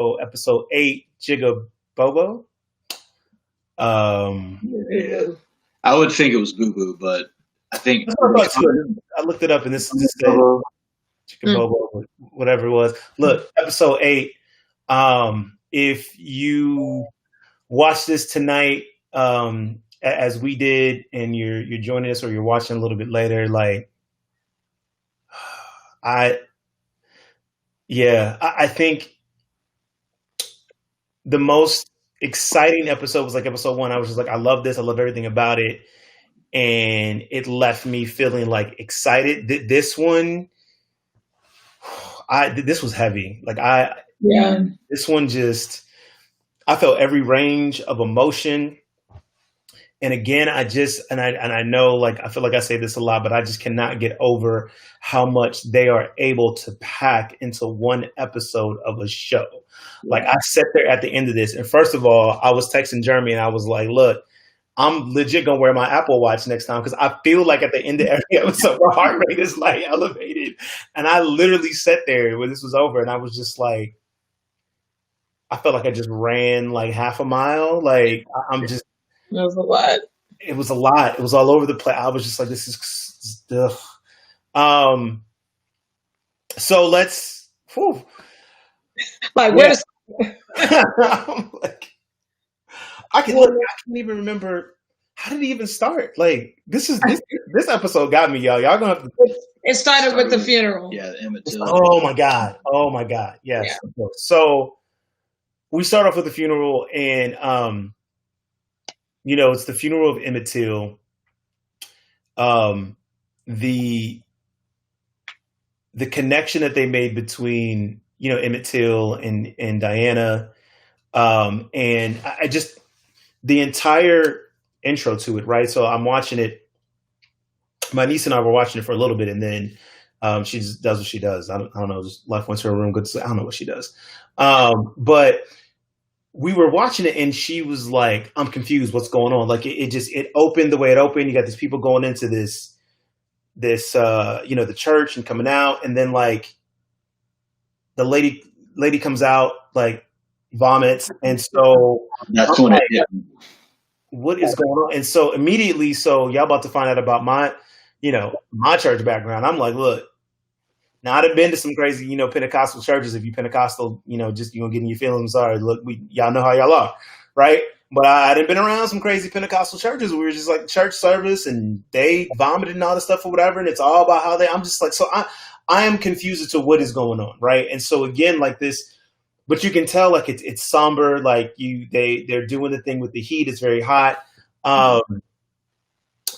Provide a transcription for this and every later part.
episode 8, Jigga Bobo. Yeah. I would think it was Boo Boo, but I think I looked it up, and this said Jigga Bobo, whatever it was. Look, episode 8. If you watch this tonight, as we did, and you're joining us, or you're watching a little bit later, like I think the most exciting episode was like episode 1. I was just like, I love this. I love everything about it. And it left me feeling like excited. This one, this was heavy. Like this one just, I felt every range of emotion. And again, I know, like, I feel like I say this a lot, but I just cannot get over how much they are able to pack into one episode of a show. Like, I sat there at the end of this, and first of all, I was texting Jeremy, and I was like, look, I'm legit gonna wear my Apple Watch next time, because I feel like at the end of every episode, my heart rate is like elevated. And I literally sat there when this was over, and I was just like, I felt like I just ran like half a mile. Like, I'm just. It was a lot. It was a lot. It was all over the place. I was just like, this is ugh. So let's. Whew. Like, where? I'm like, I can't even remember. How did it even start? Like, this episode got me, y'all. Y'all gonna have to. It started with the funeral. Yeah, the Emmett Till. Oh my god. Yes. Yeah. So we start off with the funeral, and it's the funeral of Emmett Till. The connection that they made between, Emmett Till and Diana, and I just, the entire intro to it, right? So I'm watching it. My niece and I were watching it for a little bit, and then she just does what she does. I don't know. Just life went to her room. Good to sleep. I don't know what she does. But we were watching it, and she was like, I'm confused. What's going on? Like, it opened the way it opened. You got these people going into this, the church and coming out. And then, like, the lady comes out, like, vomits. And so that's when it hit. What is going on? And so immediately, y'all about to find out about my church background. I'm like, look, now I'd have been to some crazy, Pentecostal churches. If you Pentecostal, just you gonna get in your feelings. Sorry, look, y'all know how y'all are, right? But I hadn't been around some crazy Pentecostal churches. We were just like church service, and they vomited and all this stuff or whatever, and it's all about how I'm just like, so I am confused as to what is going on, right? And so again, like this, but you can tell, like, it's somber. Like, they're doing the thing with the heat. It's very hot, and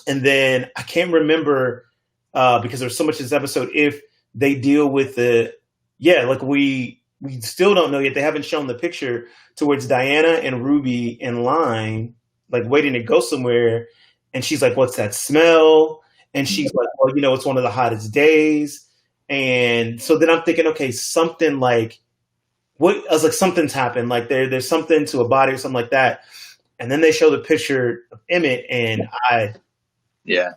then I can't remember because there's so much in this episode if they deal with we still don't know yet. They haven't shown the picture towards Diana and Ruby in line, like waiting to go somewhere. And she's like, what's that smell? And she's like, well, it's one of the hottest days. And so then I'm thinking, okay, something like, what? I was like, something's happened. Like there's something to a body or something like that. And then they show the picture of Emmett, and Yeah,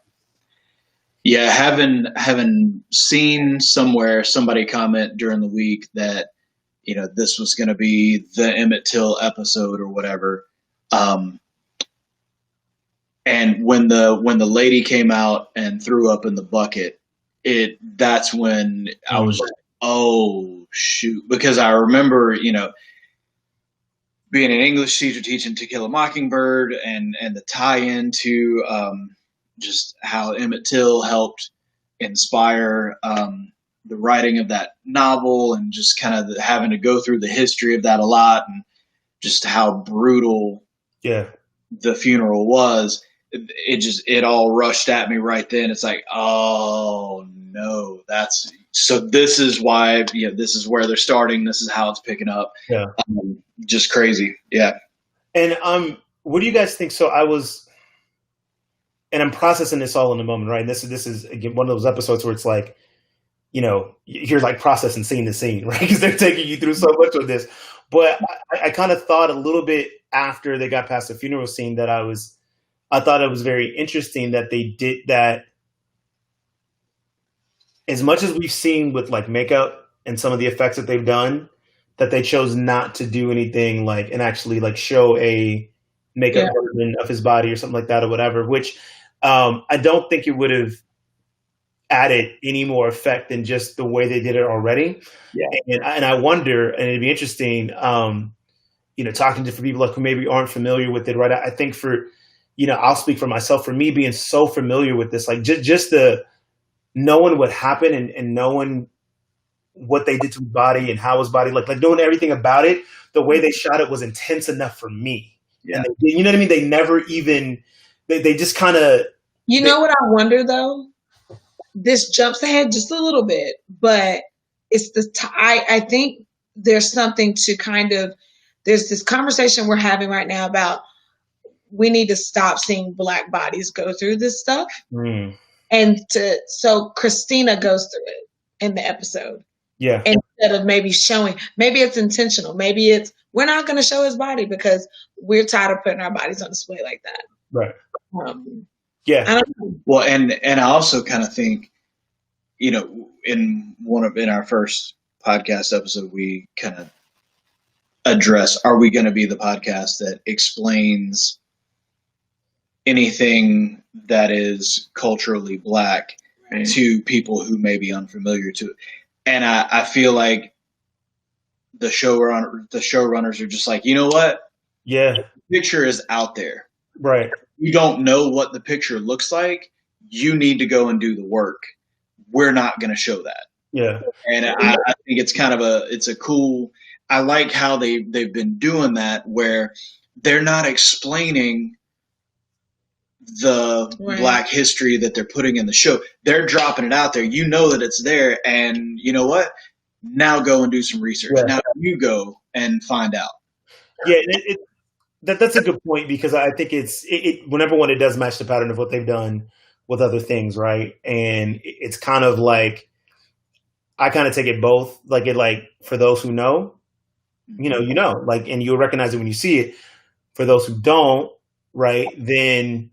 having seen somewhere somebody comment during the week that this was going to be the Emmett Till episode or whatever, and when the lady came out and threw up in the bucket, that's when I was like, oh shoot, because I remember being an English teacher teaching To Kill a Mockingbird and the tie-in to just how Emmett Till helped inspire the writing of that novel, and just kind of having to go through the history of that a lot, and just how brutal the funeral was. It all rushed at me right then. It's like, oh no, this is why, this is where they're starting. This is how it's picking up. Yeah. Just crazy. Yeah. And what do you guys think? So I'm processing this all in a moment, right? And this is again one of those episodes where it's like, you're like processing scene to scene, right? Because they're taking you through so much of this. But I kind of thought a little bit after they got past the funeral scene that I thought it was very interesting that they did that. As much as we've seen with like makeup and some of the effects that they've done, that they chose not to do anything like and actually like show a makeup version of his body or something like that or whatever, which I don't think it would have added any more effect than just the way they did it already. Yeah. And I wonder, and it'd be interesting, talking to different people like who maybe aren't familiar with it, right? I think for, I'll speak for myself, for me being so familiar with this, like just the knowing what happened and knowing what they did to his body and how his body, like knowing everything about it, the way they shot it was intense enough for me. Yeah. And you know what I mean? They never even, they just kind of. Know what I wonder though? This jumps ahead just a little bit, but it's I think there's something to kind of, there's this conversation we're having right now about we need to stop seeing Black bodies go through this stuff. And so Christina goes through it in the episode. Yeah. Instead of maybe showing, maybe it's intentional. Maybe it's, we're not going to show his body because we're tired of putting our bodies on display like that. Right. I don't know. Well, and I also kind of think, in our first podcast episode, we kind of address, are we going to be the podcast that explains anything that is culturally Black to people who may be unfamiliar to it? And I feel like the showrunners are just like, you know what? Yeah. The picture is out there. Right. You don't know what the picture looks like. You need to go and do the work. We're not going to show that. Yeah. And I think it's kind of it's a cool, I like how they've been doing that where they're not explaining the Black history that they're putting in the show. They're dropping it out there. You know that it's there. And you know what? Now go and do some research. Yeah. Now you go and find out. Yeah. That's a good point because I think whenever one, it does match the pattern of what they've done with other things. Right. And it's kind of like, I kind of take it both, for those who know, and you'll recognize it when you see it. For those who don't, right, then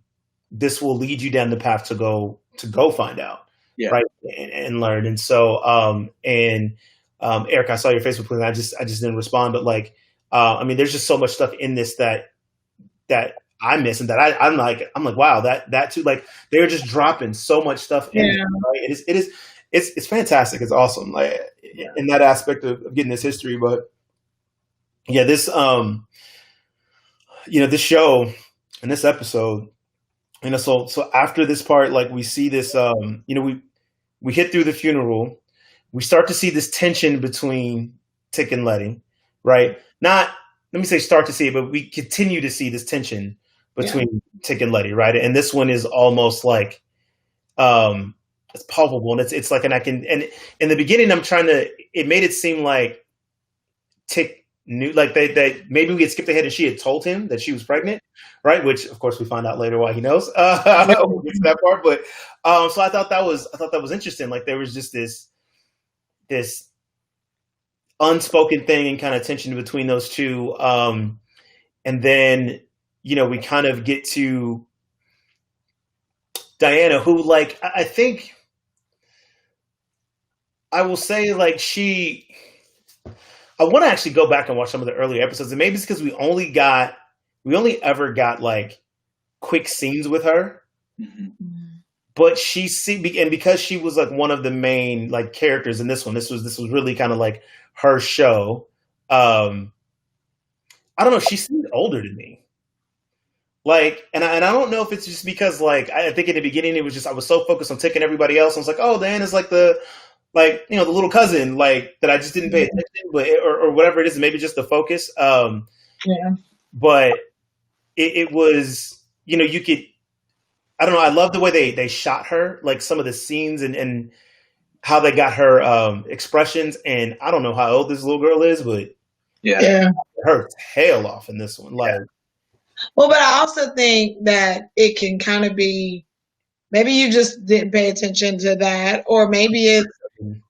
this will lead you down the path to go find out, right, and learn. And so, Eric, I saw your Facebook post. I just didn't respond, but there's just so much stuff in this that I miss, and that I'm like, wow, that too, they're just dropping so much stuff in. Right? It's fantastic. It's awesome. In that aspect of getting this history, but yeah, this this show and this episode, so after this part, we see this, we hit through the funeral, we start to see this tension between Tick and Letty, right? Not, let me say start to see it, but we continue to see this tension between Tick and Letty, right? And this one is almost it's palpable, and it's like, and in the beginning, it made it seem like Tick knew, they maybe we had skipped ahead and she had told him that she was pregnant, right? Which of course we find out later why he knows that part. But so I thought that was interesting. There was just this unspoken thing and kind of tension between those two, and then we kind of get to Diana, who I think I will say I want to actually go back and watch some of the earlier episodes, and maybe it's because we only ever got quick scenes with her, but and because she was one of the main characters in this one, this was really kind of her show. I don't know. She seemed older to me. And I don't know if it's just because I think in the beginning it was just I was so focused on taking everybody else. I was like, oh, Diana's the little cousin that I just didn't pay attention, but or whatever it is, maybe just the focus. But it was you could, I don't know. I love the way they shot her, some of the scenes and how they got her expressions. And I don't know how old this little girl is, but her tail off in this one, Well, but I also think that it can kind of be, maybe you just didn't pay attention to that, or maybe it's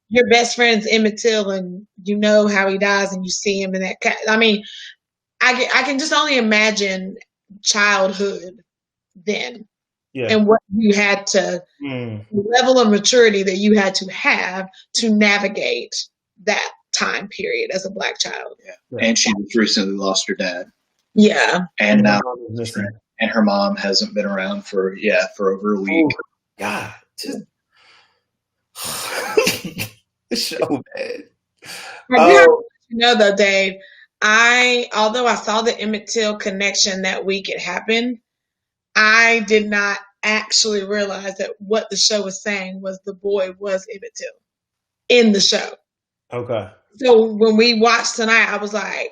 your best friend's Emmett Till and you know how he dies and you see him in that. I can just only imagine childhood then and what you had to, the level of maturity that you had to have to navigate that time period as a Black child. Yeah. And she just recently lost her dad. Yeah. And now and her mom hasn't been around for over a week. Oh, God, just the show, man. I do have to let you know though, Dave, although I saw the Emmett Till connection that week it happened, I did not actually realize that what the show was saying was the boy was Emmett Till in the show. Okay. So when we watched tonight, I was like,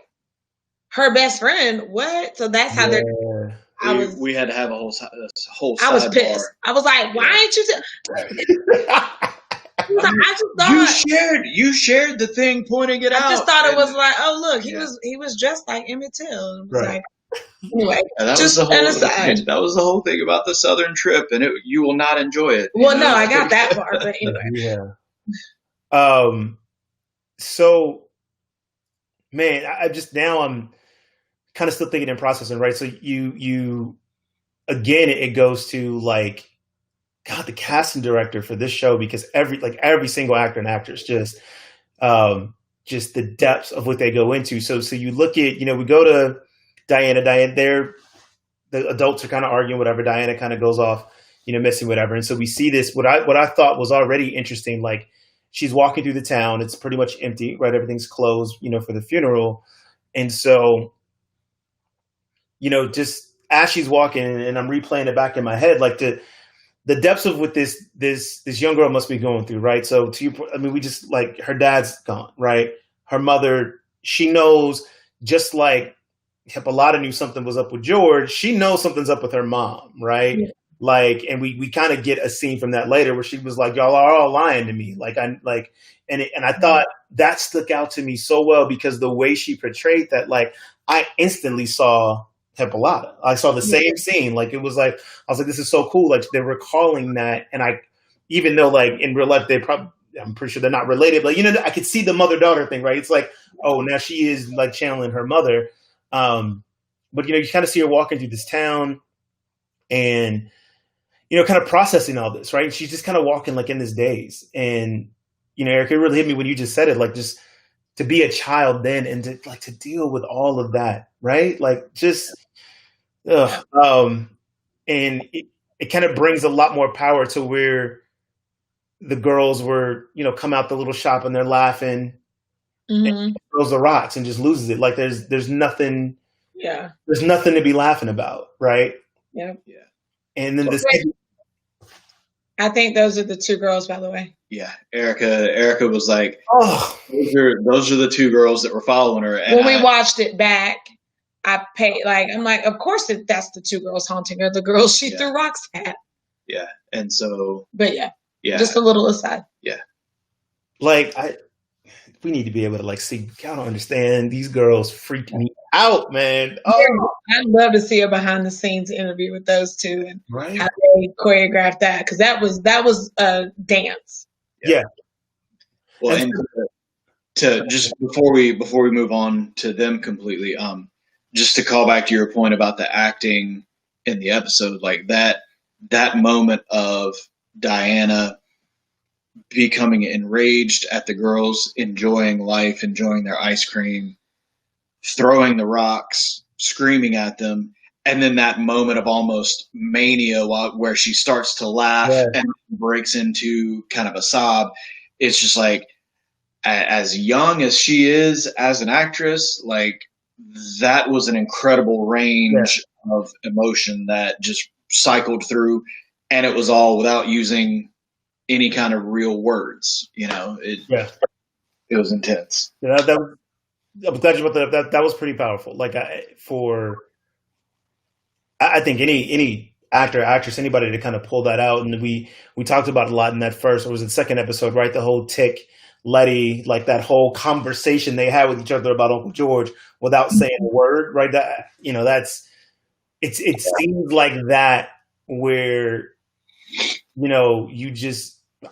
her best friend, what? So that's how they're. We had to have a whole. I was pissed. I was like, why ain't you? I just thought you shared the thing pointing it out. I just thought it was like, oh look, he was dressed like Emmett Till. It was like, anyway, that was the whole thing about the Southern trip, and you will not enjoy it. Well, no, I got that part, but anyway. Yeah. So, man, I'm kind of still thinking and processing, right? So you again, it goes to like, God, the casting director for this show, because every single actor and actress just the depths of what they go into. So you look at, we go to Diana, the adults are kind of arguing, whatever. Diana kind of goes off, missing whatever. And so we see this, what I thought was already interesting. Like, she's walking through the town. It's pretty much empty, right? Everything's closed, for the funeral. And so, just as she's walking, and I'm replaying it back in my head, like the depths of what this young girl must be going through, right? So we just, like, her dad's gone, right? Her mother, she knows, just like Hippolyta knew something was up with George, she knows something's up with her mom, right? Yeah. Like, and we kind of get a scene from that later where she was like, y'all are all lying to me. And I thought that stuck out to me so well, because the way she portrayed that, like, I instantly saw Hippolyta. I saw the same scene. Like, it was like, I was like, this is so cool. Like, they're recalling that. And even though, like, in real life, I'm pretty sure they're not related, but, I could see the mother-daughter thing, right? It's like, oh, now she is, like, channeling her mother. But, you kind of see her walking through this town and, kind of processing all this, right? She's just kind of walking, like, in this daze. And, Eric, it really hit me when you just said it, like, just to be a child then and to deal with all of that, right? Like, just, and it kind of brings a lot more power to where the girls were, come out the little shop and they're laughing, and throws the rocks and just loses it. Like, there's nothing, there's nothing to be laughing about, right? Yeah. And then I think those are the two girls, by the way. Yeah, Erica was like, oh, those are the two girls that were following her. And when we watched it back, I'm like, of course that's the two girls haunting her, the girls she threw rocks at. Yeah, and so. But yeah, just a little aside. Yeah, like we need to be able to, like, see. I don't understand. These girls freak me out, man. Oh, I'd love to see a behind the scenes interview with those two and how they choreographed that, because that was a dance. Yeah. Well, and to just before we move on to them completely, just to call back to your point about the acting in the episode, like that moment of Diana becoming enraged at the girls enjoying life, enjoying their ice cream, throwing the rocks, screaming at them, and then that moment of almost mania where she starts to laugh and breaks into kind of a sob. It's just like, as young as she is as an actress, like, that was an incredible range of emotion that just cycled through, and it was all without using any kind of real words. It was intense. Yeah, I'm glad you brought that up. That was pretty powerful. Like, I think any actor, actress, anybody to kind of pull that out. And we talked about it a lot in that first, or was it second episode, right? The whole Tick, Letty, like that whole conversation they had with each other about Uncle George without saying a word, right? That, it seems like that where,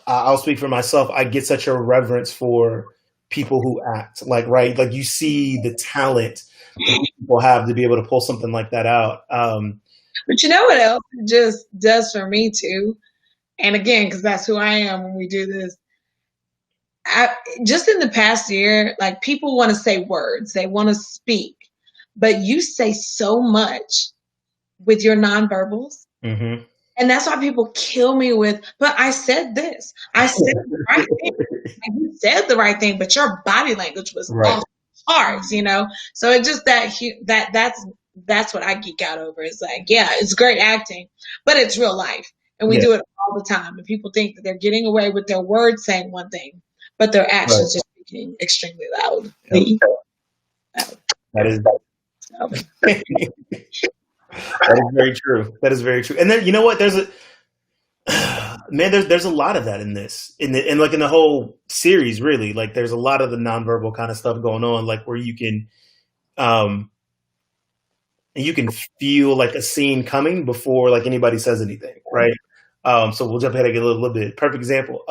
I'll speak for myself. I get such a reverence for people who act, like, right? Like, you see the talent that people have to be able to pull something like that out. But you know what else it just does for me too? And again, because that's who I am when we do this. just in the past year, like people want to say words, they want to speak, but you say so much with your nonverbals. Mm-hmm. And that's why people kill me with, but I said this. I said the right thing. And you said the right thing, but your body language was Right. off the charts, you know? So it just that's what I geek out over. It's like, yeah, it's great acting, but it's real life. And we do it all the time. And people think that they're getting away with their words saying one thing, but their actions are speaking extremely loud. That is that is very true. That is very true. And then you know what? There's a lot of that in this, in the whole series. Really, like there's a lot of the nonverbal kind of stuff going on, like where you can feel like a scene coming before like anybody says anything, right? So we'll jump ahead and get a little bit. Perfect example.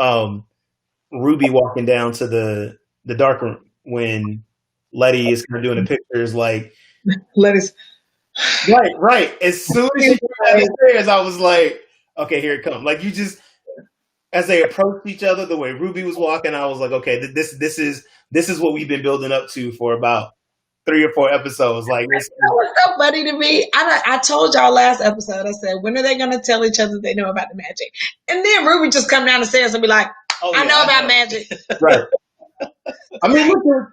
Ruby walking down to the dark room when Letty is kind of doing the pictures, like Letty's. Right. As soon as she came down the stairs, I was like, okay, here it comes. Like you just, as they approached each other, the way Ruby was walking, I was like, okay, this is what we've been building up to for about 3 or 4 episodes. Like that was so funny to me. I told y'all last episode, I said, when are they going to tell each other they know about the magic? And then Ruby just come down the stairs and be like, I know about magic. Right. I mean, look,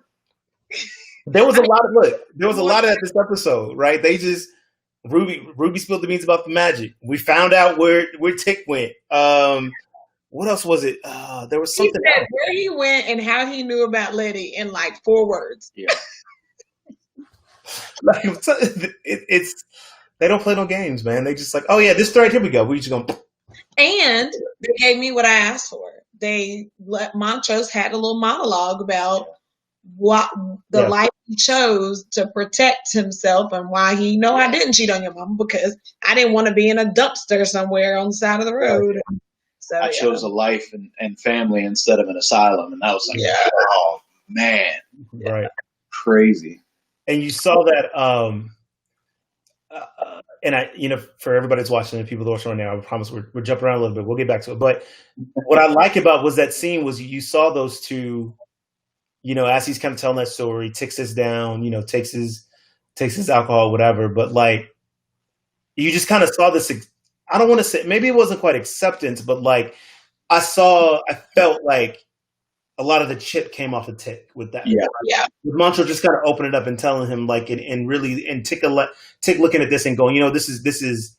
there was a lot of that this episode, right? They just Ruby spilled the beans about the magic. We found out where Tick went. What else was it? There was something he said where he went and how he knew about Letty in like 4 words. Yeah. Like it's they don't play no games, man. They just like, oh yeah, this thread, here we go. We just gonna. And they gave me what I asked for. They let Montrose had a little monologue about what the life he chose to protect himself and why I didn't cheat on your mom because I didn't want to be in a dumpster somewhere on the side of the road. So I chose a life and family instead of an asylum, and that was like, oh man, right, crazy. And you saw that, and for everybody that's watching and people that are watching right now, I promise we're jumping around a little bit. We'll get back to it. But what I like about was that scene was you saw those two. As he's kind of telling that story, Tick sits down, takes his alcohol, whatever. But like, you just kind of saw this. I don't want to say maybe it wasn't quite acceptance, but like I felt like a lot of the chip came off of Tick with that. Yeah. With Montrose just kind of opening it up and telling him like, and really, and Tick looking at this and going, this is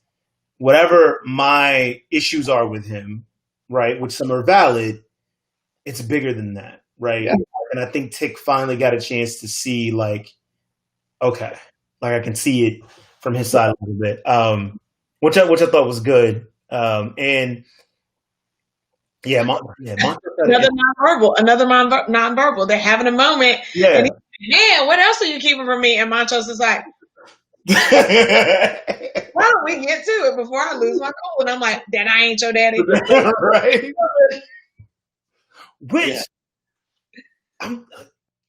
whatever my issues are with him, right? Which some are valid. It's bigger than that, right? Yeah. And I think Tick finally got a chance to see, like, okay, like I can see it from his side a little bit, which I thought was good. And yeah, another nonverbal. They're having a moment. Yeah. And man, what else are you keeping from me? And Montrose is like, why don't we get to it before I lose my cool? And I'm like, Dad, I ain't your daddy. Right. Which.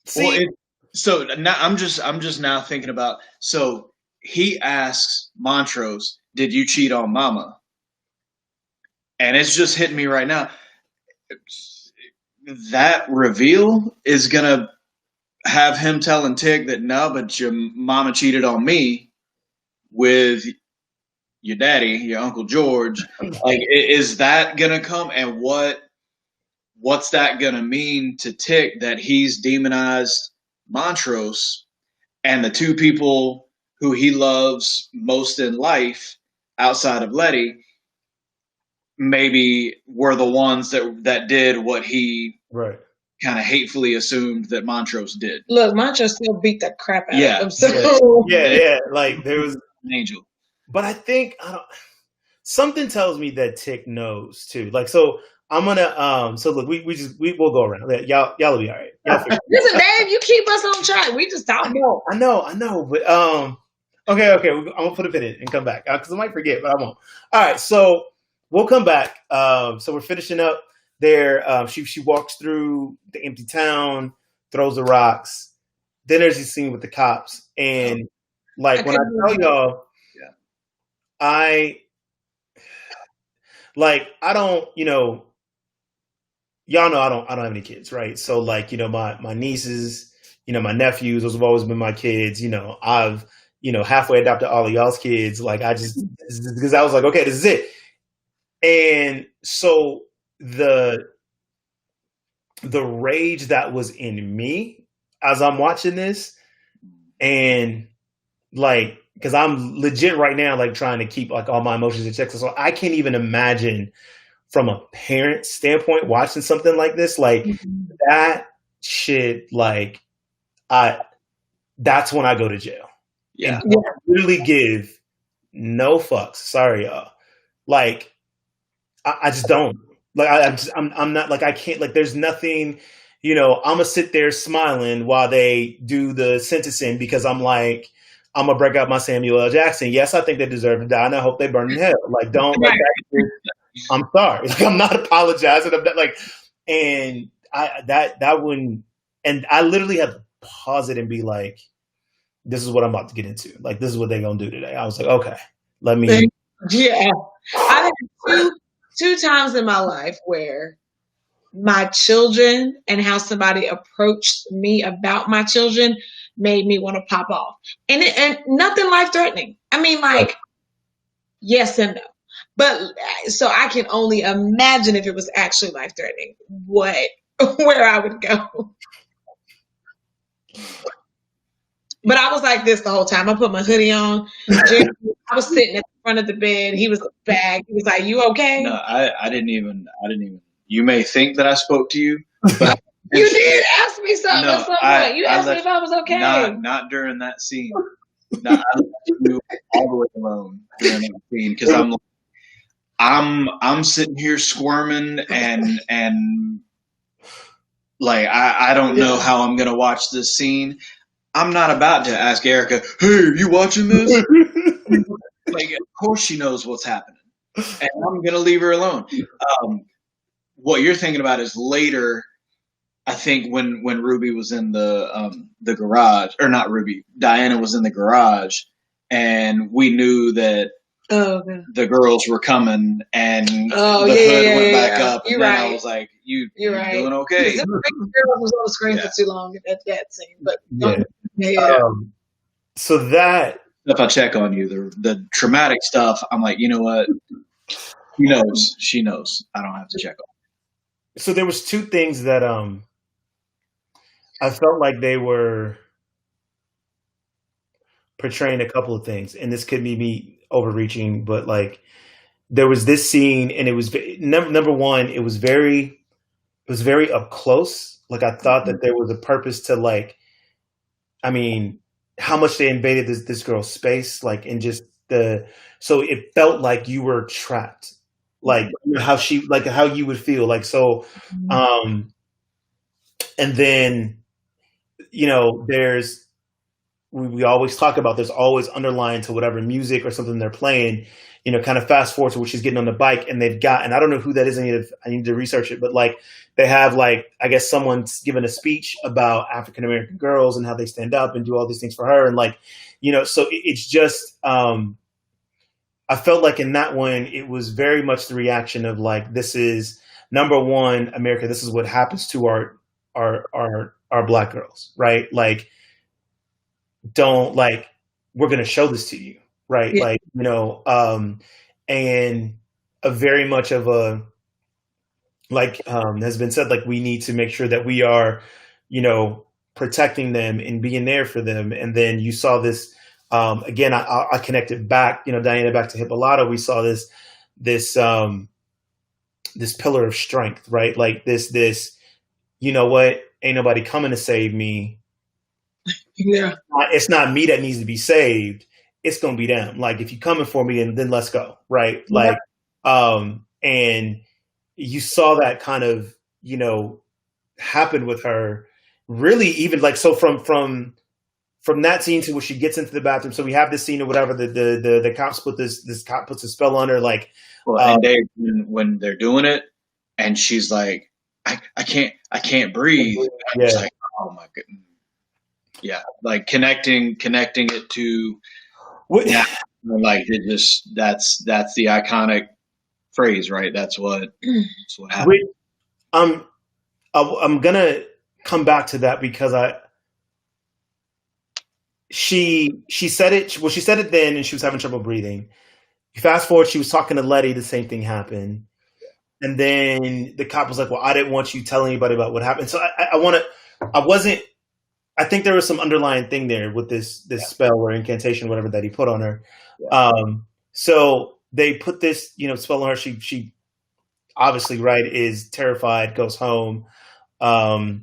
So now I'm just now thinking about. So he asks Montrose, "Did you cheat on Mama?" And it's just hitting me right now. That reveal is gonna have him telling Tick that no, but your mama cheated on me with your daddy, your Uncle George. Like, is that gonna come? And what's that going to mean to Tick that he's demonized Montrose and the 2 people who he loves most in life outside of Letty maybe were the ones that did what he kind of hatefully assumed that Montrose did. Look, Montrose still beat the crap out of him. So. Yeah. Like there was an angel. But I think something tells me that Tick knows too. Like, so I'm gonna so look, we'll go around. Y'all will be all right. Listen, Dave, you keep us on track. We just talk. I know, but okay, I'm gonna put a pin in and come back because I might forget, but I won't. All right, so we'll come back. So we're finishing up there. She walks through the empty town, throws the rocks. Then there's this scene with the cops, and like when I tell y'all, I don't, y'all know I don't have any kids, right? So like, my nieces, my nephews, those have always been my kids. I've, halfway adopted all of y'all's kids. Like I just, because I was like, okay, this is it. And so the rage that was in me as I'm watching this, and like, because I'm legit right now, like trying to keep like all my emotions in check. So I can't even imagine from a parent standpoint watching something like this, like that shit, like that's when I go to jail. Yeah. And really give no fucks. Sorry, y'all. Like I just don't. Like I'm not, like I can't, like there's nothing, I'm gonna sit there smiling while they do the sentencing because I'm like, I'm gonna break out my Samuel L. Jackson. Yes, I think they deserve to die, and I hope they burn in hell. Like, don't. Like, I'm sorry. Like, I'm not apologizing. I'm not, like, and that wouldn't. And I literally had to pause it and be like, "This is what I'm about to get into. Like, this is what they're gonna do today." I was like, "Okay, let me." Yeah, I had two times in my life where my children and how somebody approached me about my children made me want to pop off, and nothing life threatening. I mean, like, yes and no, but so I can only imagine if it was actually life threatening, where I would go. But I was like this the whole time. I put my hoodie on. I was sitting at the front of the bed. He was back. He was like, "You okay?" No, I didn't even. You may think that I spoke to you, but you did ask me something No, at some point. You asked me if I was okay. Not during that scene. No, I left you all the way alone during that scene because I'm sitting here squirming and like I don't know how I'm gonna watch this scene. I'm not about to ask Erica, "Hey, are you watching this?" Like, of course she knows what's happening, and I'm gonna leave her alone. What you're thinking about is later. I think when Ruby was in the garage, or not Ruby, Diana was in the garage, and we knew that the girls were coming, and the hood went back up, and then I was like, "You're right. Doing okay?" The girl was on the screen for too long at that scene, but so that if I check on you, the traumatic stuff, I'm like, you know what? She knows. I don't have to check on her. So there was two things that I felt like they were portraying a couple of things, and this could be me overreaching, but like there was this scene, and it was number one, it was very up close. Like I thought that there was a purpose to, like, I mean, how much they invaded this girl's space, like, and just so it felt like you were trapped, like how you would feel, like, so, and then, there's, we always talk about, there's always underlying to whatever music or something they're playing, kind of fast forward to where she's getting on the bike, and they've got, and I don't know who that is, I need to research it, but like they have, like, I guess someone's given a speech about African American girls and how they stand up and do all these things for her, and like, so it's just, I felt like in that one, it was very much the reaction of like, this is number one, America, this is what happens to our Black girls, right? Like, don't, like, we're going to show this to you, right? Yeah. Like, and a very much of a, like, has been said, like, we need to make sure that we are, protecting them and being there for them. And then you saw this, again, I connected back, Diana, back to Hippolyta. We saw this pillar of strength, right? Like this, you know what? Ain't nobody coming to save me. Yeah. It's not me that needs to be saved. It's going to be them. Like, if you're coming for me, then let's go. Right. Yeah. Like, and you saw that kind of, happen with her, really, even like, so from that scene to where she gets into the bathroom. So we have this scene or whatever, the cops this cop puts a spell on her, like, and when they're doing it and she's like, I can't breathe. Yeah. It's like, oh my goodness. Yeah. Like connecting it to, yeah, like it just, that's the iconic phrase, right? That's what happened. I'm gonna come back to that because she said it. Well, she said it then, and she was having trouble breathing. You fast forward, she was talking to Letty. The same thing happened, and then the cop was like, "Well, I didn't want you telling anybody about what happened." So I want to. I wasn't. I think there was some underlying thing there with this spell or incantation, whatever that he put on her. So they put this, spell on her. She obviously, right, is terrified, goes home. The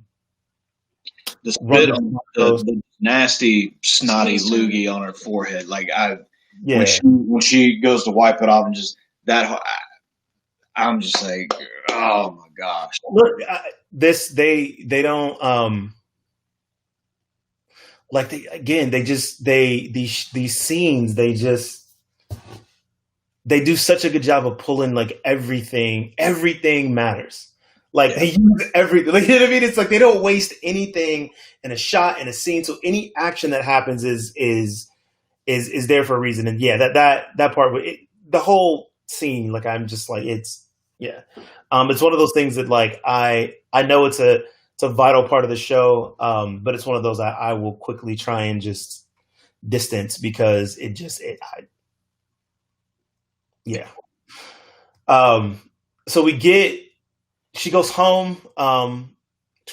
spit on the nasty snotty loogie on her forehead, like when she goes to wipe it off and just that, I'm just like, oh my gosh. Look, they don't like these scenes they do such a good job of pulling like everything matters. Like they use everything. Like, you know what I mean? It's like they don't waste anything in a shot, in a scene. So any action that happens is there for a reason. And yeah, that part, the whole scene, like I'm just like it's one of those things that like I know it's a vital part of the show, but it's one of those I will quickly try and just distance because so she goes home to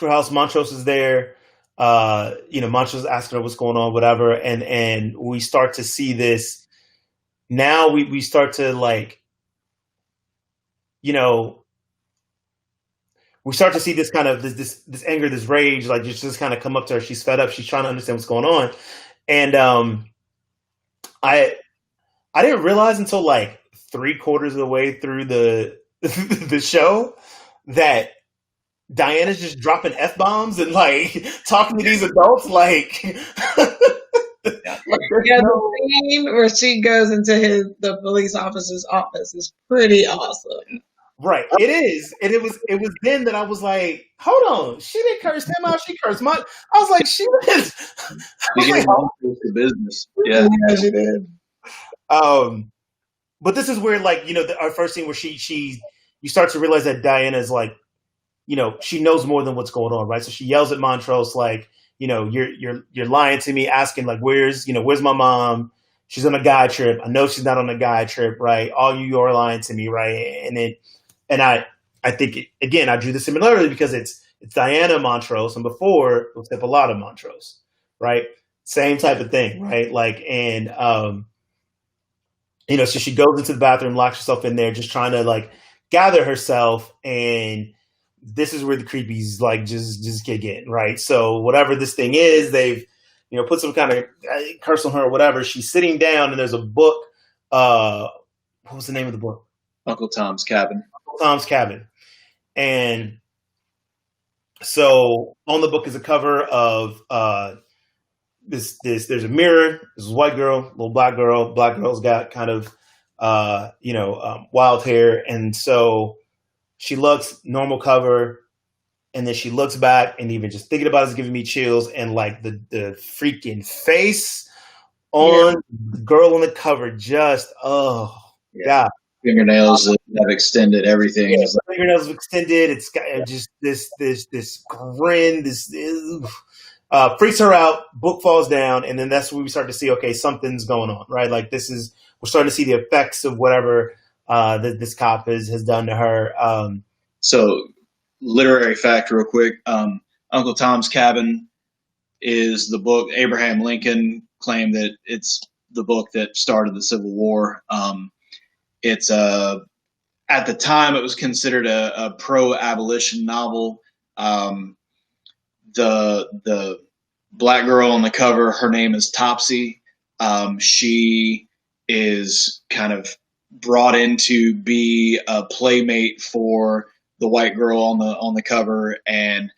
her house. Montrose is there. Montrose is asking her what's going on, whatever. And we start to see this. Now we start to like, we start to see this kind of this anger, this rage, like just kind of come up to her. She's fed up. She's trying to understand what's going on. And I didn't realize until like 3/4 of the way through the the show that Diana's just dropping F-bombs and like talking to these adults like the scene where she goes into the police officer's office is pretty awesome. Right. It is. And it was then that I was like, hold on, she didn't curse him out, she cursed my I was like, she did. The business. Yeah, she did. But this is where like, our first scene where you start to realize that Diana is like, she knows more than what's going on, right? So she yells at Montrose like, you're lying to me, asking like, where's my mom? She's on a guy trip. I know she's not on a guy trip, right? All you are lying to me, right? And I think again, I drew the similarity because it's Diana Montrose, and before it was Hippolyta Montrose, right? Same type of thing, right? Like, and so she goes into the bathroom, locks herself in there, just trying to like gather herself, and this is where the creepies like just kick in, right? So whatever this thing is, they've put some kind of curse on her or whatever. She's sitting down, and there's a book. What was the name of the book? Uncle Tom's Cabin. Uncle Tom's Cabin. And so on the book is a cover of this. There's a mirror. There's a white girl, little black girl. Black girl's got kind of wild hair, and so she looks normal cover, and then she looks back, and even just thinking about it is giving me chills. And like the freaking face on the girl on the cover, just God, fingernails have extended. Everything. Yeah, fingernails have extended. It's got just this grin. This freaks her out. Book falls down, and then that's when we start to see, okay, something's going on, right? Like we're starting to see the effects of whatever that this cop has done to her. So, literary fact, real quick: Uncle Tom's Cabin is the book. Abraham Lincoln claimed that it's the book that started the Civil War. It's at the time it was considered a pro-abolition novel. The black girl on the cover, her name is Topsy. She is kind of brought in to be a playmate for the white girl on the cover, and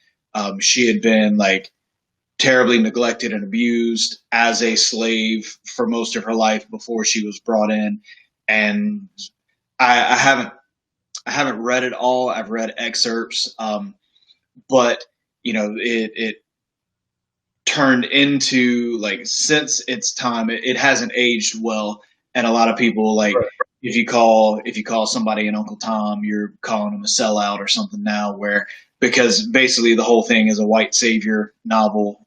she had been like terribly neglected and abused as a slave for most of her life before she was brought in. And I haven't read it all. I've read excerpts, but it turned into, like, since its time, it hasn't aged well. And a lot of people, like, right. if you call somebody an Uncle Tom, you're calling them a sellout or something now, where because basically the whole thing is a white savior novel.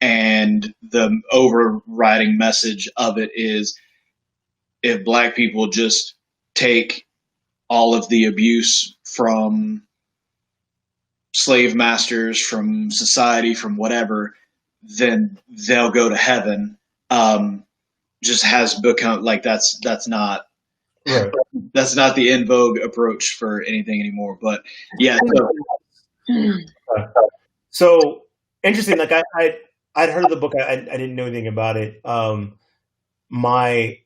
And the overriding message of it is, if black people just take all of the abuse from slave masters, from society, from whatever, then they'll go to heaven. Just has become like that's not Right. that's not the in vogue approach for anything anymore. But yeah, So interesting. Like I'd heard of the book. I didn't know anything about it. My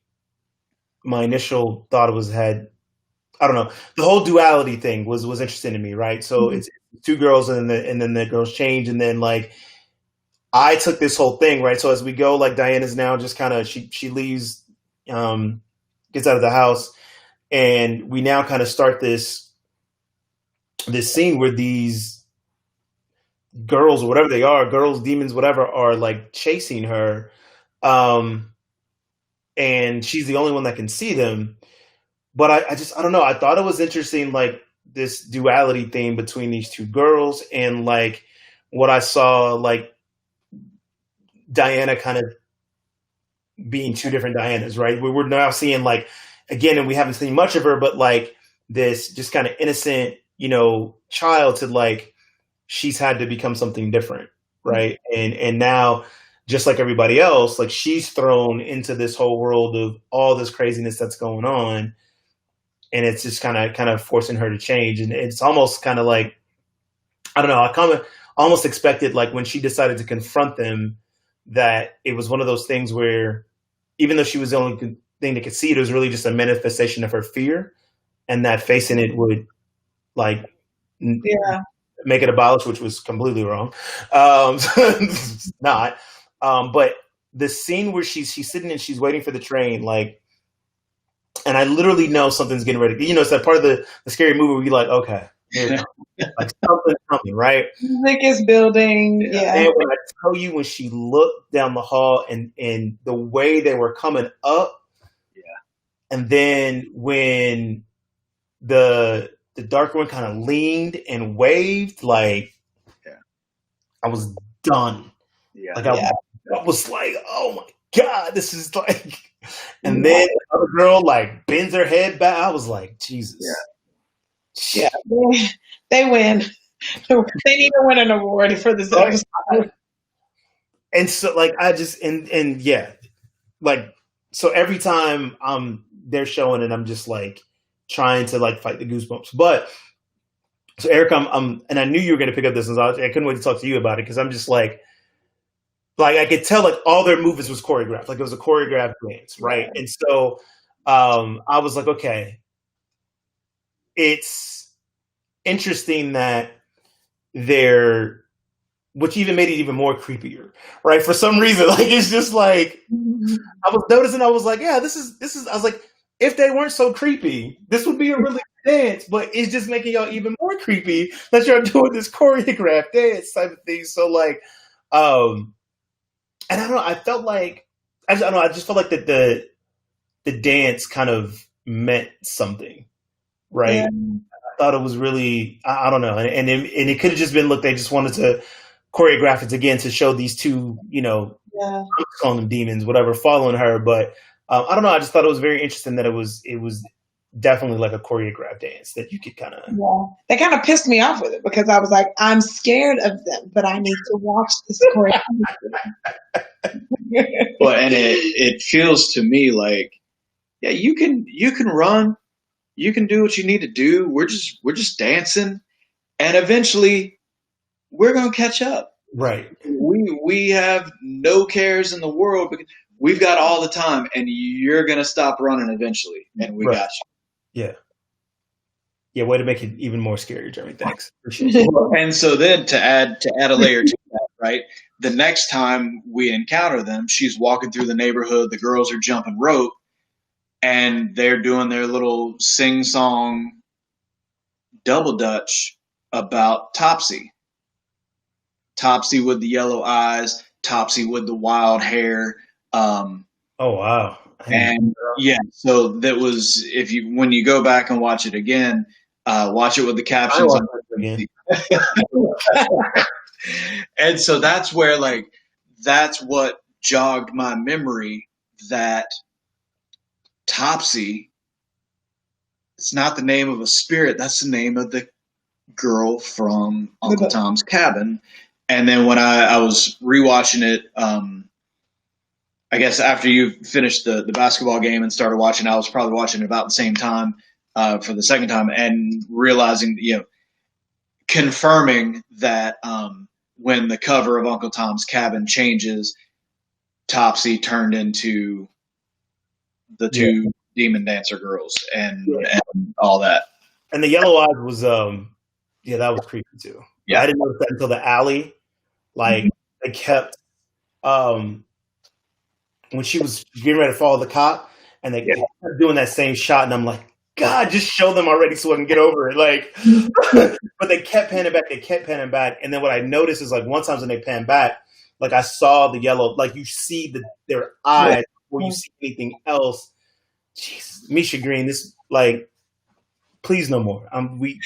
initial thought was I don't know, the whole duality thing was interesting to me, right? So it's two girls and then the girls change, and then like I took this whole thing, right? So as we go, like Diana's now just kind of she leaves, gets out of the house, and we now kind of start this scene where these girls or whatever they are, girls, demons, whatever, are like chasing her, and she's the only one that can see them. But I don't know. I thought it was interesting, like this duality theme between these two girls, and like what I saw, like Diana kind of being two different Dianas, right? We're now seeing like, again, and we haven't seen much of her, but like this just kind of innocent, child to like, she's had to become something different, right? And now, just like everybody else, like she's thrown into this whole world of all this craziness that's going on. And it's just kind of forcing her to change. And it's almost kind of like, I don't know, I almost expected, like when she decided to confront them, that it was one of those things where even though she was the only thing that could see it, was really just a manifestation of her fear, and that facing it would like make it abolish, which was completely wrong. It's not. But the scene where she's sitting and she's waiting for the train, like, and I literally know something's getting ready. It's that part of the scary movie where you're like, okay, like something's coming, right? Music is building. Yeah. And when I tell you, when she looked down the hall and the way they were coming up, and then when the darker one kind of leaned and waved, like, I was done. Yeah. Like I was like, oh my God, this is like, and then the other girl like bends her head back. I was like, Jesus. Yeah. They win. They need to win an award for this episode. And so like, I just, and yeah, like, so every time they're showing it, I'm just like trying to like fight the goosebumps. But so Eric, I'm and I knew you were going to pick up this, and I couldn't wait to talk to you about it, because I'm just like I could tell like all their movements was choreographed, like it was a choreographed dance, right? And so I was like, okay, it's interesting that which even made it even more creepier, right? For some reason, like it's just like I was noticing, I was like, yeah, this is. I was like, if they weren't so creepy, this would be a really good dance, but it's just making y'all even more creepy that you're doing this choreographed dance type of thing. So like, and I don't know, I felt like I just felt like that the dance kind of meant something, right? Yeah. I thought it was really, I don't know, and it could have just been, look, they just wanted to choreograph it again to show these two, I'm calling them demons, whatever, following her. But I don't know, I just thought it was very interesting that it was definitely like a choreographed dance that you could kind of. Yeah, they kind of pissed me off with it, because I was like, I'm scared of them, but I need to watch this choreography. Well, and it feels to me like, yeah, you can run, you can do what you need to do. We're just dancing, and eventually we're gonna catch up. Right. We have no cares in the world because we've got all the time, and you're gonna stop running eventually, and we got you. Yeah. Yeah, way to make it even more scary, Jeremy. Thanks. And so then to add a layer to that, right? The next time we encounter them, she's walking through the neighborhood, the girls are jumping rope, and they're doing their little sing-song double dutch about Topsy. Topsy with the yellow eyes, Topsy with the wild hair. Oh, wow. And yeah, so that was, when you go back and watch it again, watch it with the I captions watch on. it again. And so that's where, like, that's what jogged my memory, that Topsy, it's not the name of a spirit, that's the name of the girl from Uncle Tom's Cabin. And then when I was rewatching it, I guess after you finished the basketball game and started watching, I was probably watching it about the same time for the second time, and realizing, confirming that when the cover of Uncle Tom's Cabin changes, Topsy turned into the two demon dancer girls and all that. And the yellow eyes was, that was creepy too. Yeah. I didn't notice that until the alley. Like, they kept, when she was getting ready to follow the cop, and they kept doing that same shot, and I'm like, God, just show them already so I can get over it. Like, but they kept panning back, and then what I noticed is, like, one time when they pan back, like, I saw the yellow, like, you see their eyes before you see anything else. Jesus, Misha Green, this, like, please no more. We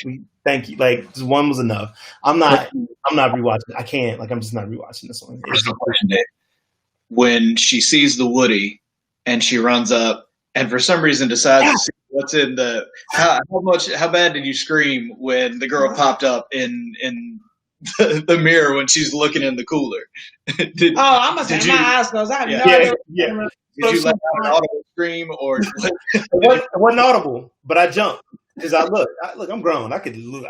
thank you. Like, this one was enough. I'm not rewatching. I can't. Like, I'm just not rewatching this one. When she sees the Woody and she runs up and for some reason decides to see what's in the how bad did you scream when the girl popped up in the mirror when she's looking in the cooler? I must have my eyes closed. I have no idea. Did you let out an audible scream or it wasn't audible, but I jumped because I look, I'm grown. I could look.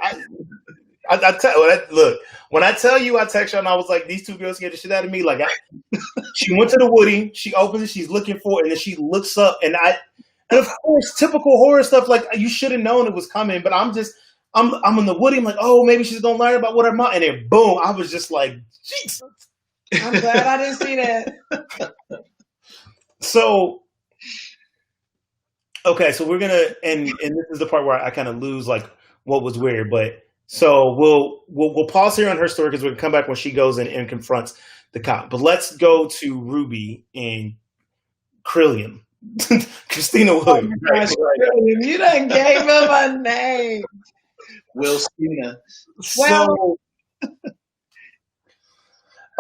Look, when I tell you, I text her and I was like, these two girls scared the shit out of me. Like, she went to the Woody, she opens it, she's looking for it, and then she looks up, and of course, typical horror stuff, like, you should have known it was coming, but I'm in the Woody, I'm like, oh, maybe she's gonna learn about what her mom, and then boom, I was just like, Jesus. I'm glad I didn't see that. So, okay, so we're gonna, and this is the part where I kind of lose, like, what was weird, but so we'll pause here on her story because we're gonna come back when she goes in and confronts the cop. But let's go to Ruby and Krillium. Christina Williams. Gosh, you done gave him a name. Wilstina. So,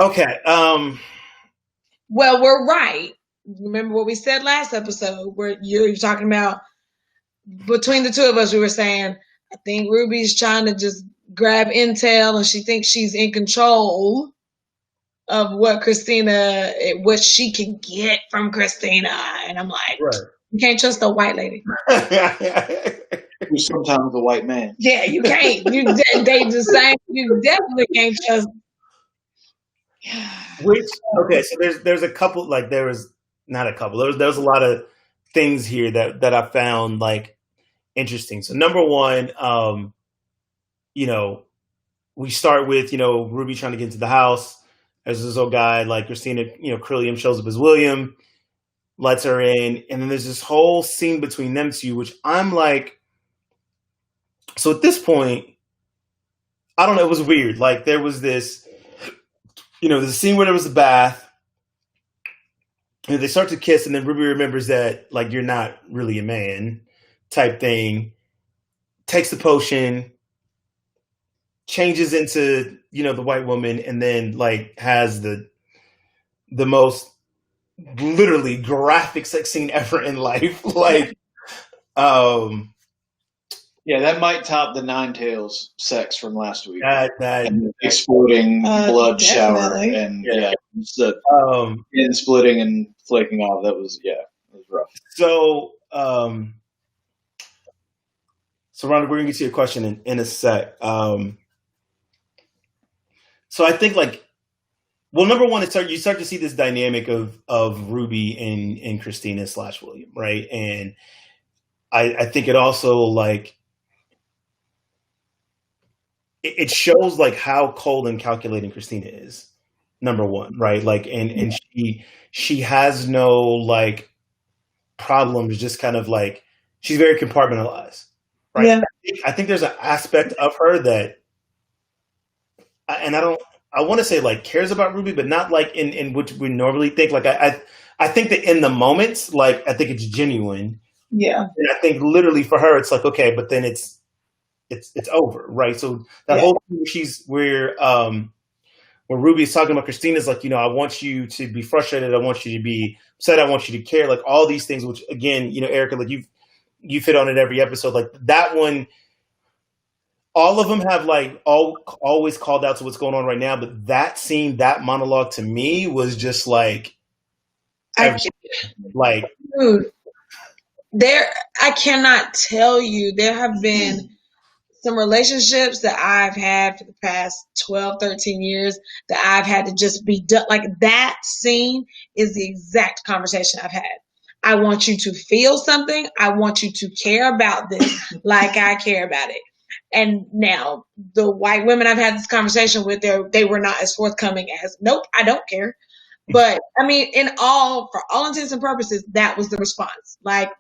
okay. Well, we're right. Remember what we said last episode where you're talking about between the two of us, we were saying, I think Ruby's trying to just grab intel and she thinks she's in control of what she can get from Christina. And I'm like, You can't trust a white lady. Who's sometimes a white man. Yeah, you can't. They the same. You definitely can't trust. Okay, so there's a couple, like, there was not a couple. There was a lot of things here that I found, like, interesting. So number one, we start with, Ruby trying to get into the house. There's this old guy, like Christina, Krillium shows up as William, lets her in. And then there's this whole scene between them two, which I'm like, so at this point, I don't know, it was weird. Like, there was this, there's a scene where there was a bath. And they start to kiss, and then Ruby remembers that, like, you're not really a man type thing, takes the potion, changes into, the white woman, and then, like, has the most literally graphic sex scene ever in life. Like, yeah, that might top the Nine Tails sex from last week. That and exploding blood shower, and the skin splitting and flaking off. That was rough. So, so Rhonda, we're gonna get to your question in a sec. So I think, like, well, number one, you start to see this dynamic of Ruby and Christina / William, right? And I think it also, like, it shows, like, how cold and calculating Christina is. Number one, right? Like, and she has no, like, problems. Just kind of, like, she's very compartmentalized, right? Yeah. I think there's an aspect of her that, and I want to say, like, cares about Ruby, but not, like, in which we normally think. Like, I think that in the moments, like, I think it's genuine. Yeah. And I think literally for her, it's like, okay, but then it's it's over, right? So that whole thing where Ruby is talking about Christina's like, I want you to be frustrated, I want you to be upset, I want you to care, like all these things, which again, Erica, like you've hit on it every episode, like that one. All of them have like always called out to what's going on right now, but that scene, that monologue to me was just like, dude, I cannot tell you, there have been some relationships that I've had for the past 12, 13 years that I've had to just be done. Like that scene is the exact conversation I've had. I want you to feel something. I want you to care about this like I care about it. And now the white women I've had this conversation with, they were not as forthcoming as, nope, I don't care. But I mean, for all intents and purposes, that was the response. Like,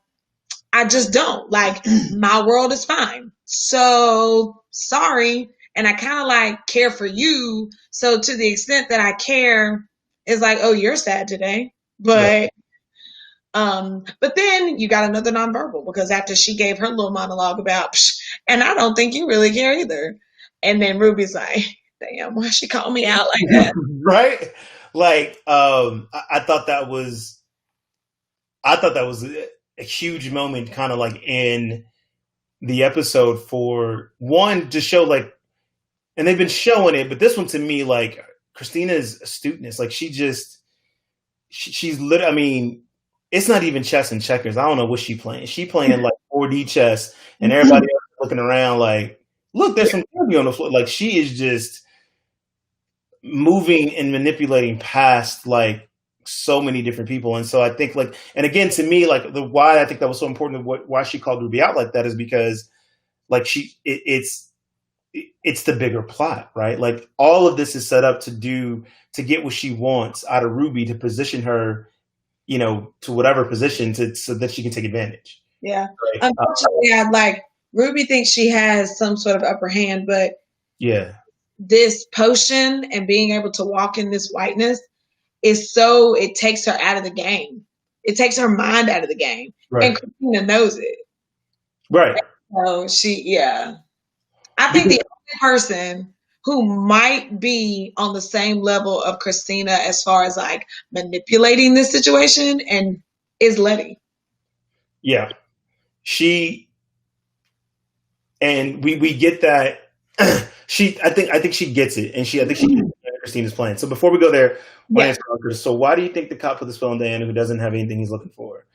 I just don't. Like, my world is fine. So sorry. And I kind of like care for you. So to the extent that I care, it's like, oh, you're sad today. But then you got another nonverbal, because after she gave her little monologue about, and I don't think you really care either. And then Ruby's like, damn, why she called me out like that? Right? Like, I thought that was a huge moment, kind of like in the episode, for one, to show like, and they've been showing it, but this one to me, like Christina's astuteness, like she's lit. I mean, it's not even chess and checkers. I don't know what she's playing. She playing like 4D chess, and everybody else looking around like, look, there's some Kirby on the floor. Like she is just moving and manipulating past like so many different people. And so I think like, and again, to me, like why I think that was so important, why she called Ruby out like that, is because like it's the bigger plot, right? Like all of this is set up to get what she wants out of Ruby, to position her, to whatever position, so that she can take advantage. Yeah. Right? Unfortunately, like Ruby thinks she has some sort of upper hand, but this potion and being able to walk in this whiteness it takes her out of the game. It takes her mind out of the game. Right. And Christina knows it. Right. So I think the only person who might be on the same level of Christina as far as like manipulating this situation is Letty. Yeah. And we get that I think she gets it, and I think she gets Christina's plan. So before we go there, so why do you think the cop put the spell on Diana, who doesn't have anything he's looking for?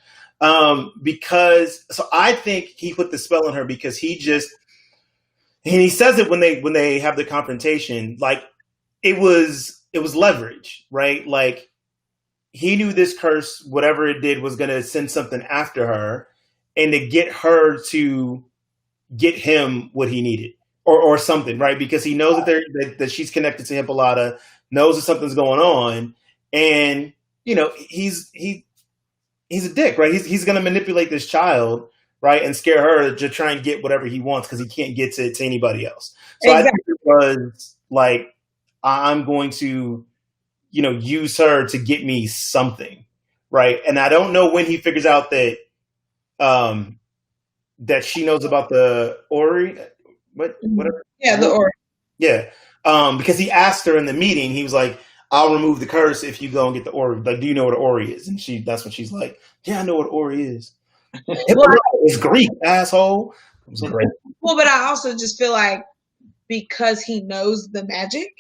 Because I think he put the spell on her because he says it when they have the confrontation, like it was leverage, right? Like he knew this curse, whatever it did, was going to send something after her, and to get her to get him what he needed. Or something, right? Because he knows that she's connected to Hippolyta, knows that something's going on, and he's a dick, right? He's going to manipulate this child, right, and scare her to try and get whatever he wants because he can't get to anybody else. So exactly. I think it was like, I'm going to, use her to get me something, right? And I don't know when he figures out that that she knows about the Ori. Whatever. Yeah, the Ori. Yeah. Because he asked her in the meeting, he was like, I'll remove the curse if you go and get the Ori. Like, do you know what an Ori is? And that's when she's like, yeah, I know what Ori is. It's Greek, asshole. It was great. Well, but I also just feel like because he knows the magic,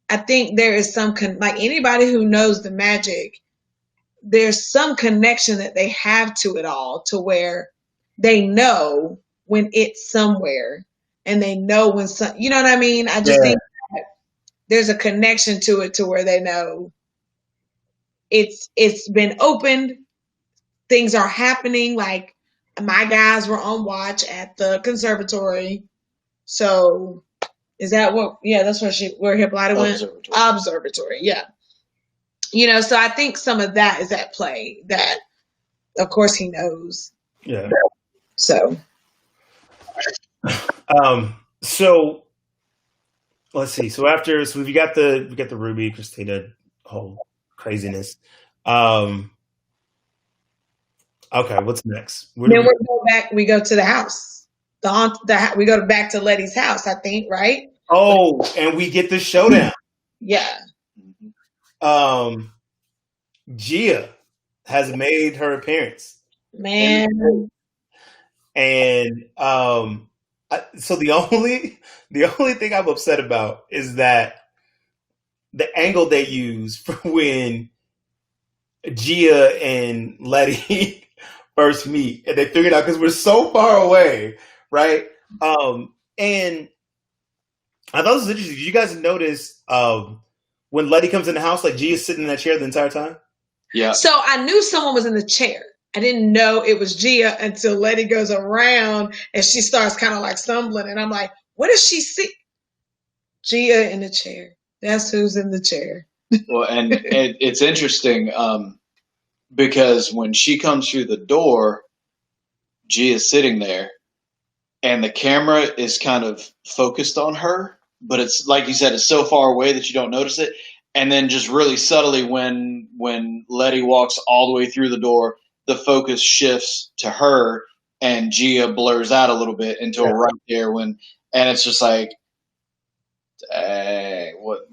I think there is some, like anybody who knows the magic, there's some connection that they have to it all, to where they know when it's somewhere. And they know when you know what I mean? I just think that there's a connection to it, to where they know it's been opened. Things are happening. Like my guys were on watch at the conservatory. So is that what? Yeah, that's where Hippolyta went. Observatory. Yeah. So I think some of that is at play. That, of course, he knows. Yeah. So. So let's see. So we got the Ruby Christina whole craziness. Okay, what's next? We go to the house. we go back to Letty's house, I think, right? Oh, and we get the showdown. Yeah. Gia has made her appearance. Man. And so the only thing I'm upset about is that the angle they use for when Gia and Letty first meet, and they figured out because we're so far away, right? And I thought this was interesting. Did you guys notice when Letty comes in the house, like Gia's sitting in that chair the entire time? Yeah. So I knew someone was in the chair. I didn't know it was Gia until Letty goes around and she starts kind of like stumbling. And I'm like, what does she see? Gia in the chair. That's who's in the chair. Well, and it's interesting because when she comes through the door, Gia's sitting there and the camera is kind of focused on her. But it's like you said, it's so far away that you don't notice it. And then just really subtly when Letty walks all the way through the door, the focus shifts to her and Gia blurs out a little bit until right there and it's just like,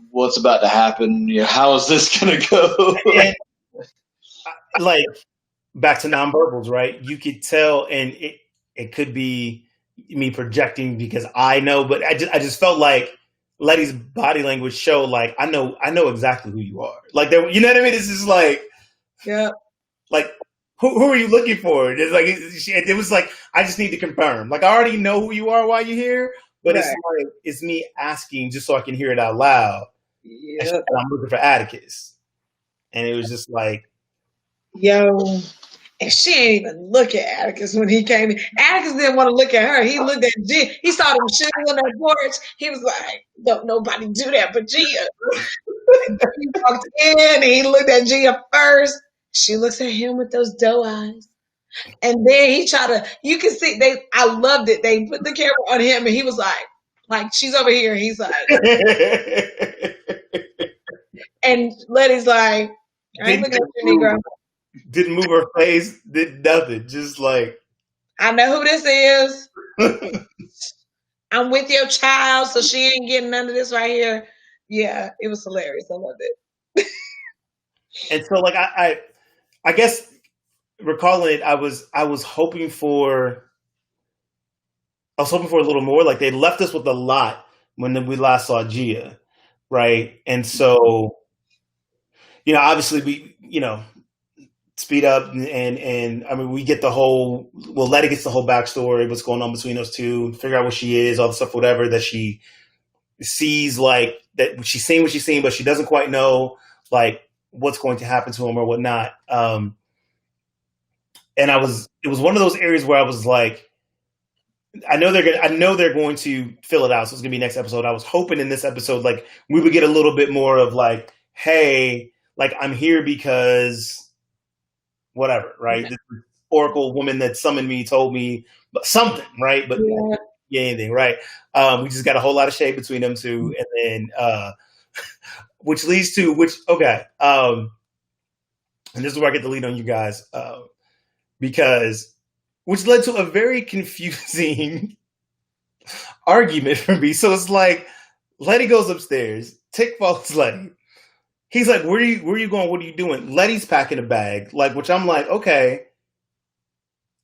what's about to happen? How is this going to go? And, like, back to nonverbals, right? You could tell, and it could be me projecting because I know, but I just felt like Letty's body language showed like I know exactly who you are. Like, you know what I mean? It's just like, yeah, like who are you looking for? It's like it was like I just need to confirm. Like I already know who you are while you're here, but right. It's me asking just so I can hear it out loud. Yeah, I'm looking for Atticus, and it was just like, yo. And she ain't even look at Atticus when he came in. Atticus didn't want to look at her. He looked at Gia. He saw them shooting on that porch. He was like, don't nobody do that but Gia. He walked in and he looked at Gia first. She looks at him with those doe eyes. And then he tried to, you can see, I loved it. They put the camera on him and he was like, she's over here. And he's like, and Letty's like, I ain't looking at you, Negro. Didn't move her face, did nothing. Just like, I know who this is. I'm with your child, so she ain't getting none of this right here. Yeah, it was hilarious. I loved it. And so, like, I guess recalling it, I was hoping for a little more. Like they left us with a lot when we last saw Gia, right? And so, obviously we, speed up and I mean we get the whole Letty gets the whole backstory, what's going on between those two, figure out what she is, all the stuff, whatever that she sees, like that she's seeing what she's seeing, but she doesn't quite know like what's going to happen to him or whatnot. And it was one of those areas where I was like, I know they're going to fill it out, so it's gonna be next episode. I was hoping in this episode like we would get a little bit more of like, hey, like I'm here because whatever, right? This oracle woman that summoned me told me something, right? But anything, right? We just got a whole lot of shade between them two, and then which leads to okay. And this is where I get the lead on you guys, because which led to a very confusing argument for me. So it's like Letty goes upstairs, Tick follows Letty. He's like, where are you going? What are you doing? Letty's packing a bag, like, which I'm like, okay.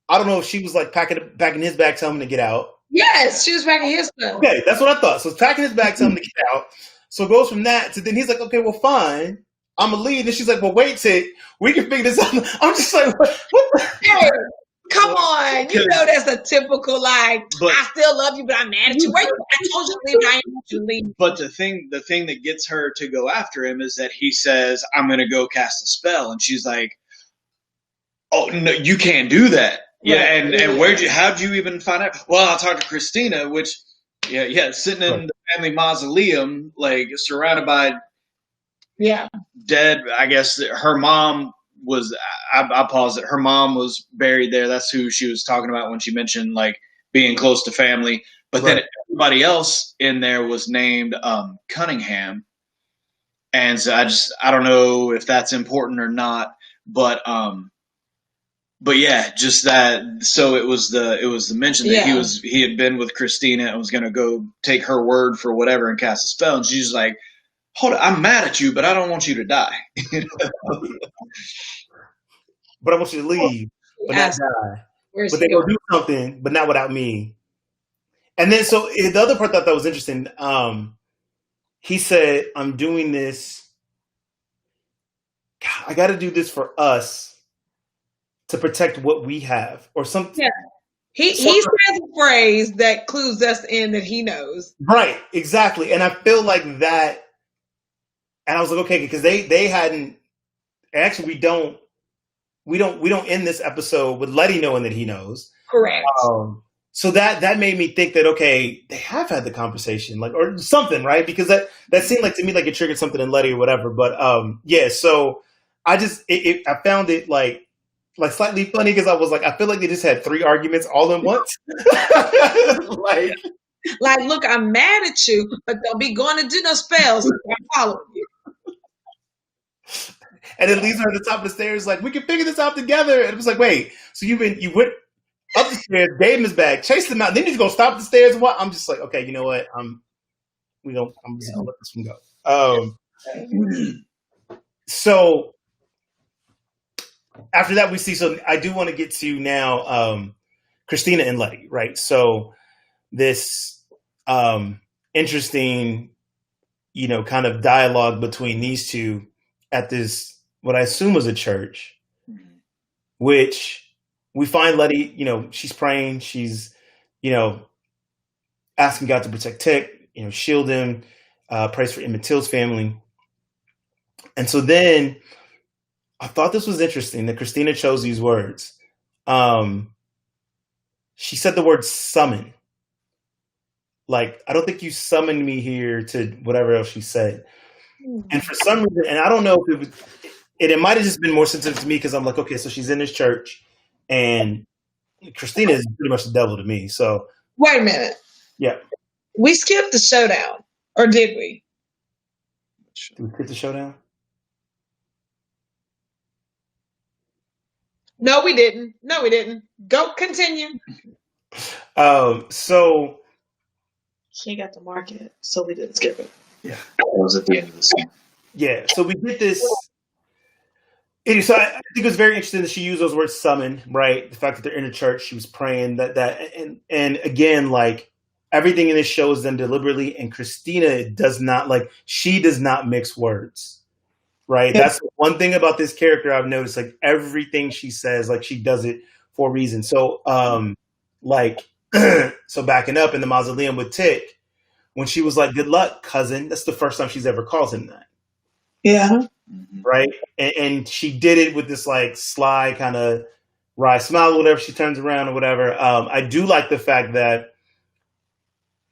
I don't know if she was like packing his bag, telling him to get out. Yes, she was packing his stuff. Okay, that's what I thought. So it's packing his bag, telling him to get out. So it goes from that to then he's like, okay, well, fine. I'm going to leave. And she's like, well, wait, Tick. We can figure this out. I'm just like, what the? Come on. You know that's a typical, like, I still love you, but I'm mad at you. Wait, I told you to leave, but I ain't want you to leave. But the thing that gets her to go after him is that he says, I'm going to go cast a spell. And she's like, oh, no, you can't do that. Yeah, and how'd you even find out? Well, I'll talk to Christina, which, sitting in the family mausoleum, like, surrounded by dead, I guess her mom was, I paused it. Her mom was buried there. That's who she was talking about when she mentioned like being close to family. But then everybody else in there was named Cunningham. And so I don't know if that's important or not, but but yeah, just that. So it was the mention that he had been with Christina and was going to go take her word for whatever and cast a spell, and she's like, "Hold on, I'm mad at you, but I don't want you to die." But I want you to leave, but not die. But they go do something, but not without me. And then, so the other part that was interesting, he said, I'm doing this. I got to do this for us to protect what we have or something. Yeah. He says a phrase that clues us in that he knows. Right, exactly. And I feel like that, and I was like, okay, because they hadn't, actually we don't end this episode with Letty knowing that he knows. Correct. So that made me think that, okay, they have had the conversation, like, or something, right? Because that seemed like to me like it triggered something in Letty or whatever. But yeah, so I just I found it like slightly funny because I was like, I feel like they just had 3 arguments all at once. like, look, I'm mad at you, but don't be going to do no spells. I'm following you. And it leaves her at the top of the stairs, like, we can figure this out together. And it was like, wait, so you went up the stairs, gave him his bag, chased him out, then you go stop the stairs and what? I'm just like, okay, you know what? I'm just gonna let this one go. So after that we see, so I do want to get to now Christina and Letty, right? So this interesting, kind of dialogue between these two at this, what I assume was a church, which we find Letty, she's praying, she's, asking God to protect Tick, shield him, prays for Emmett Till's family. And so then I thought this was interesting that Christina chose these words. She said the word summon. Like, I don't think you summoned me here to whatever else she said. And for some reason, and I don't know if it might have just been more sensitive to me because I'm like, okay, so she's in this church and Christina is pretty much the devil to me. So wait a minute. Yeah. We skipped the showdown, or did we? Did we skip the showdown? No, we didn't. Go continue. So she got to mark it, so we didn't skip it. Yeah, that was at the end of the scene. Yeah, so we did this. So I think it was very interesting that she used those words "summon," right? The fact that they're in a church, she was praying that, and again, like, everything in this show is done deliberately, and Christina does not mix words, right? That's one thing about this character I've noticed. Like, everything she says, like, she does it for a reason. So, so backing up in the mausoleum with Tick, when she was like, "Good luck, cousin," that's the first time she's ever called him that. Yeah. Right. And she did it with this like sly kind of wry smile or whatever. She turns around or whatever. I do like the fact that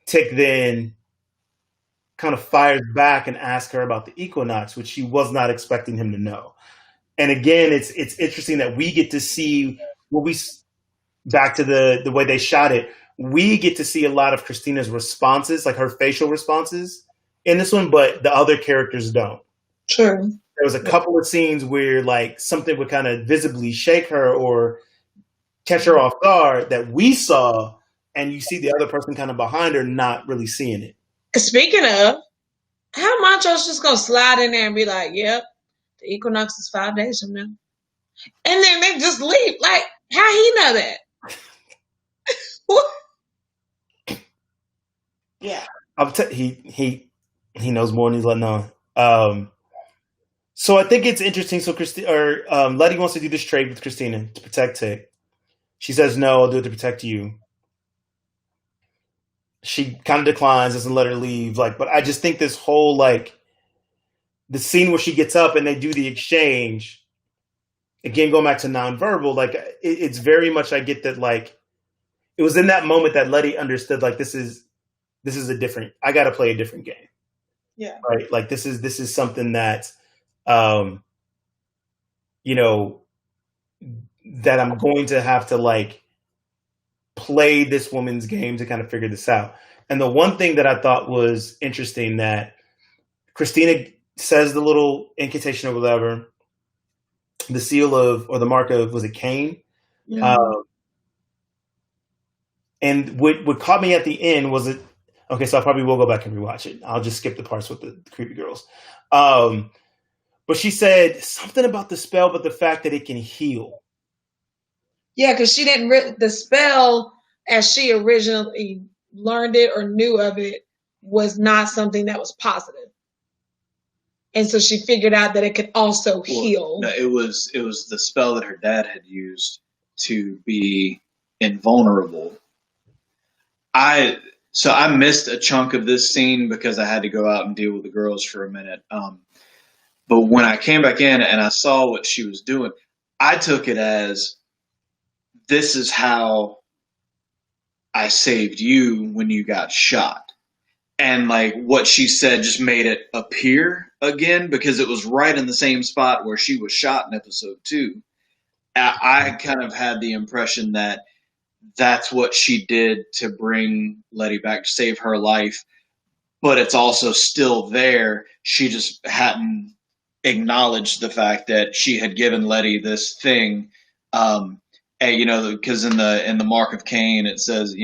Tick then kind of fires back and asks her about the equinox, which she was not expecting him to know. And again, it's interesting that we get to see back to the way they shot it. We get to see a lot of Christina's responses, like her facial responses in this one, but the other characters don't. Sure. There was a couple of scenes where like something would kind of visibly shake her or catch her off guard that we saw, and you see the other person kind of behind her not really seeing it. Speaking of, how Montro's just gonna slide in there and be like, "Yep, the equinox is 5 days from now," and then they just leave. Like, how he know that? What? Yeah, he knows more than he's letting on. So I think it's interesting. So Letty wants to do this trade with Christina to protect Tick. She says, "No, I'll do it to protect you." She kind of declines, doesn't let her leave. Like, but I just think this whole like the scene where she gets up and they do the exchange. Again, going back to nonverbal, like it's very much, I get that, like, it was in that moment that Letty understood, like, this is a different, I got to play a different game. Yeah. Right. Like this is something that, that I'm going to have to like play this woman's game to kind of figure this out. And the one thing that I thought was interesting, that Christina says the little incantation or whatever, the seal of, or the mark of, was it Cain? Yeah. And what caught me at the end was it. Okay, so I probably will go back and rewatch it. I'll just skip the parts with the creepy girls. But she said something about the spell, but the fact that it can heal. Yeah, because she didn't the spell as she originally learned it or knew of it was not something that was positive. And so she figured out that it could also heal. No, it was the spell that her dad had used to be invulnerable. I missed a chunk of this scene because I had to go out and deal with the girls for a minute. But when I came back in and I saw what she was doing, I took it as, this is how I saved you when you got shot. And like what she said just made it appear again, because it was right in the same spot where she was shot in episode 2. I kind of had the impression that that's what she did to bring Letty back, to save her life. But it's also still there. She just hadn't acknowledged the fact that she had given Letty this thing. And, because in the Mark of Cain, it says,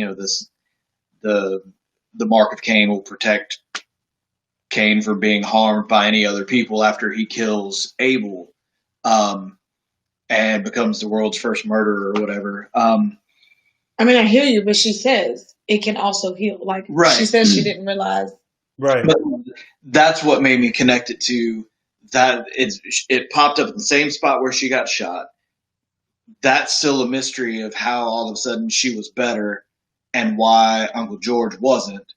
the Mark of Cain will protect Cain from being harmed by any other people after he kills Abel, and becomes the world's first murderer or whatever. I mean, I hear you, but she says it can also heal. Like, right. She says she didn't realize. Right. But that's what made me connect it to that. It popped up in the same spot where she got shot. That's still a mystery of how all of a sudden she was better and why Uncle George wasn't.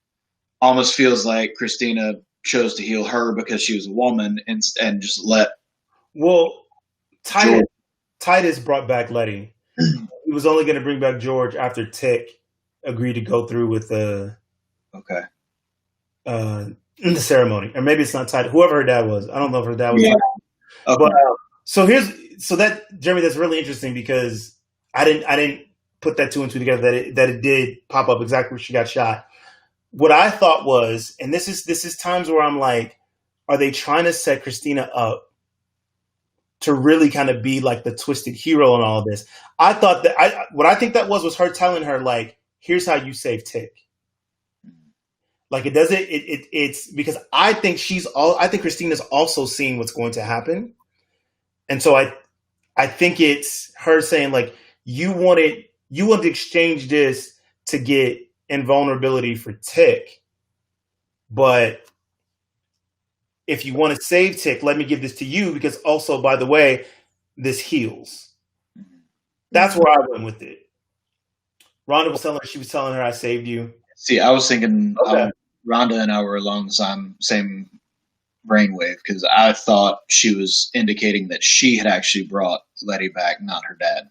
Almost feels like Christina chose to heal her because she was a woman and just let. Well, Titus brought back Letty. He was only going to bring back George after Tick agreed to go through with the ceremony, or maybe it's not Titus. Whoever her dad was, I don't know if her dad was. Yeah. Okay. But Jeremy, that's really interesting because I didn't put that 2 and 2 together that it did pop up exactly where she got shot. What I thought was, and this is times where I'm like, are they trying to set Christina up to really kind of be like the twisted hero in all of this? I thought that what I think that was her telling her, like, here's how you save Tick. Like, it doesn't. It's because I think Christina's also seeing what's going to happen, and so I think it's her saying, like, you want to exchange this to get invulnerability for Tick, but if you want to save Tick, let me give this to you, because also, by the way, this heals. That's where I went with it. Rhonda was telling her, I saved you. See, I was thinking Rhonda and I were along the same brainwave, because I thought she was indicating that she had actually brought Letty back, not her dad.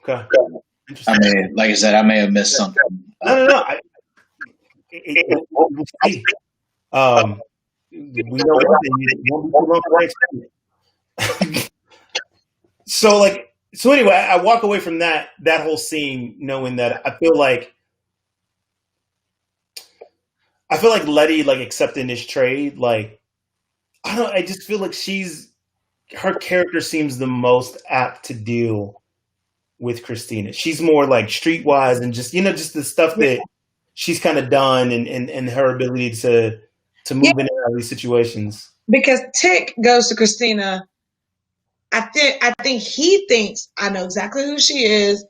Okay. I may, like I said, I may have missed something. No. We'll see. We know one thing. So anyway, I walk away from that whole scene knowing that I feel like Letty, like, accepting this trade, like, I just feel like her character seems the most apt to deal with Christina. She's more like streetwise and just the stuff that she's kind of done, and her ability to move in and out of these situations. Because Tick goes to Christina. I think he thinks I know exactly who she is,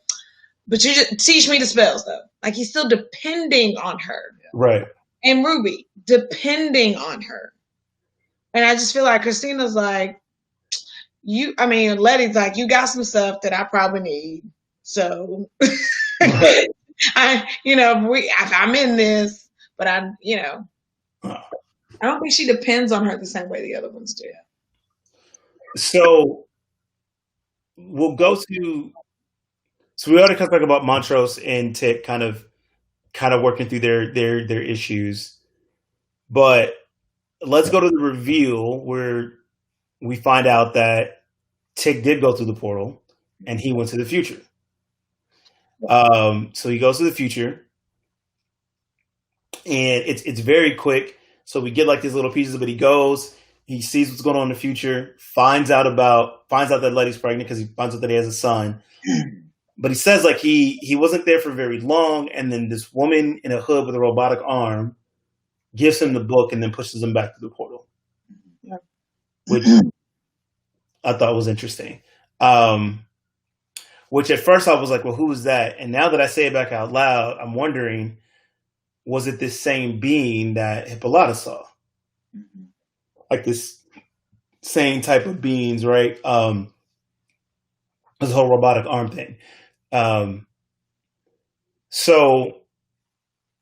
but you just teach me the spells, though. Like, he's still depending on her. Right. And Ruby, depending on her. And I just feel like Christina's like, Letty's like, you got some stuff that I probably need. So, I'm in this, but I don't think she depends on her the same way the other ones do. So we'll go to. So we already talked about Montrose and Tick kind of working through their issues, but let's go to the reveal where we find out that Tick did go through the portal and he went to the future. So he goes to the future, and it's very quick. So we get like these little pieces, but he goes, He sees what's going on in the future, finds out that Letty's pregnant because he finds out that he has a son. But he says like he wasn't there for very long, and then this woman in a hood with a robotic arm gives him the book and then pushes him back to the portal. Yeah. Which I thought was interesting. Which at first I was like, well, who is that? And now that I say it back out loud, I'm wondering, was it this same being that Hippolyta saw? Like this same type of beings, right? This whole robotic arm thing. So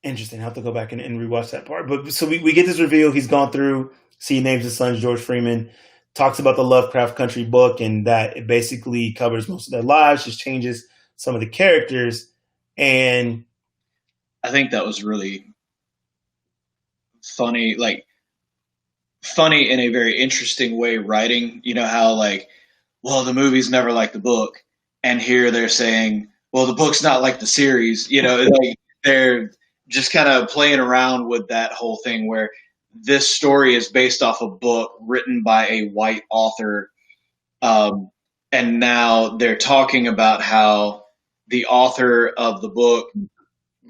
interesting. I have to go back and rewatch that part. But so we get this reveal. He's gone through, he names his son George Freeman, talks about the Lovecraft Country book and that it basically covers most of their lives, just changes some of the characters. And I think that was really funny, funny in a very interesting way writing. You know how like, well, the movie's never like the book, and here they're saying, well, the book's not like the series. You know, like they're just kind of playing around with that whole thing where this story is based off a book written by a white author, and now they're talking about how the author of the book,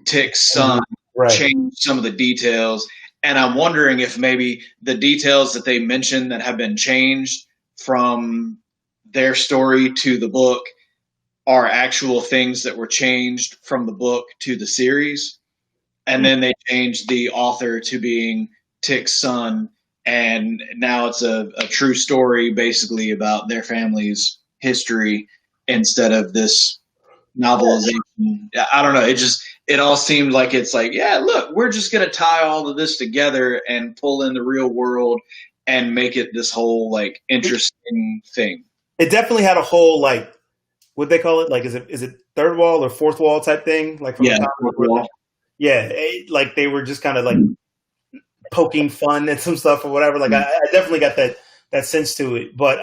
Tick's son, changed some of the details. And I'm wondering if maybe the details that they mentioned that have been changed from their story to the book are actual things that were changed from the book to the series. And then they changed the author to being Tick's son. And now it's a true story basically about their family's history instead of this novelization. I don't know. It all seemed like it's like, yeah, look, we're just going to tie all of this together and pull in the real world and make it this whole like interesting thing. It definitely had a whole like, what they call it? Like, is it third wall or fourth wall type thing? Like from fourth wall. Like they were just kind of like poking fun at some stuff or whatever. Like I definitely got that sense to it. But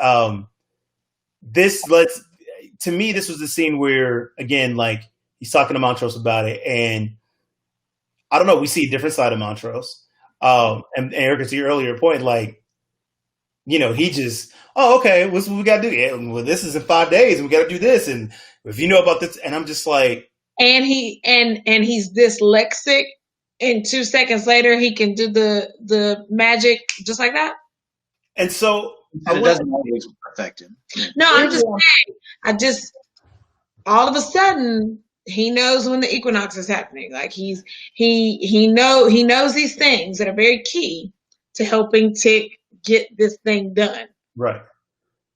to me, this was the scene where, again, like he's talking to Montrose about it, and I don't know, we see a different side of Montrose. And Erica, to your earlier point, like, you know, he just, okay, what's what we got to do? Yeah, well, this is in 5 days, and we got to do this, and if you know about this, and I'm just like, and he's dyslexic, and 2 seconds later he can do the magic just like that. And so it doesn't always affect him. No, I'm just saying. All of a sudden he knows when the equinox is happening. Like he knows these things that are very key to helping Tick get this thing done. Right.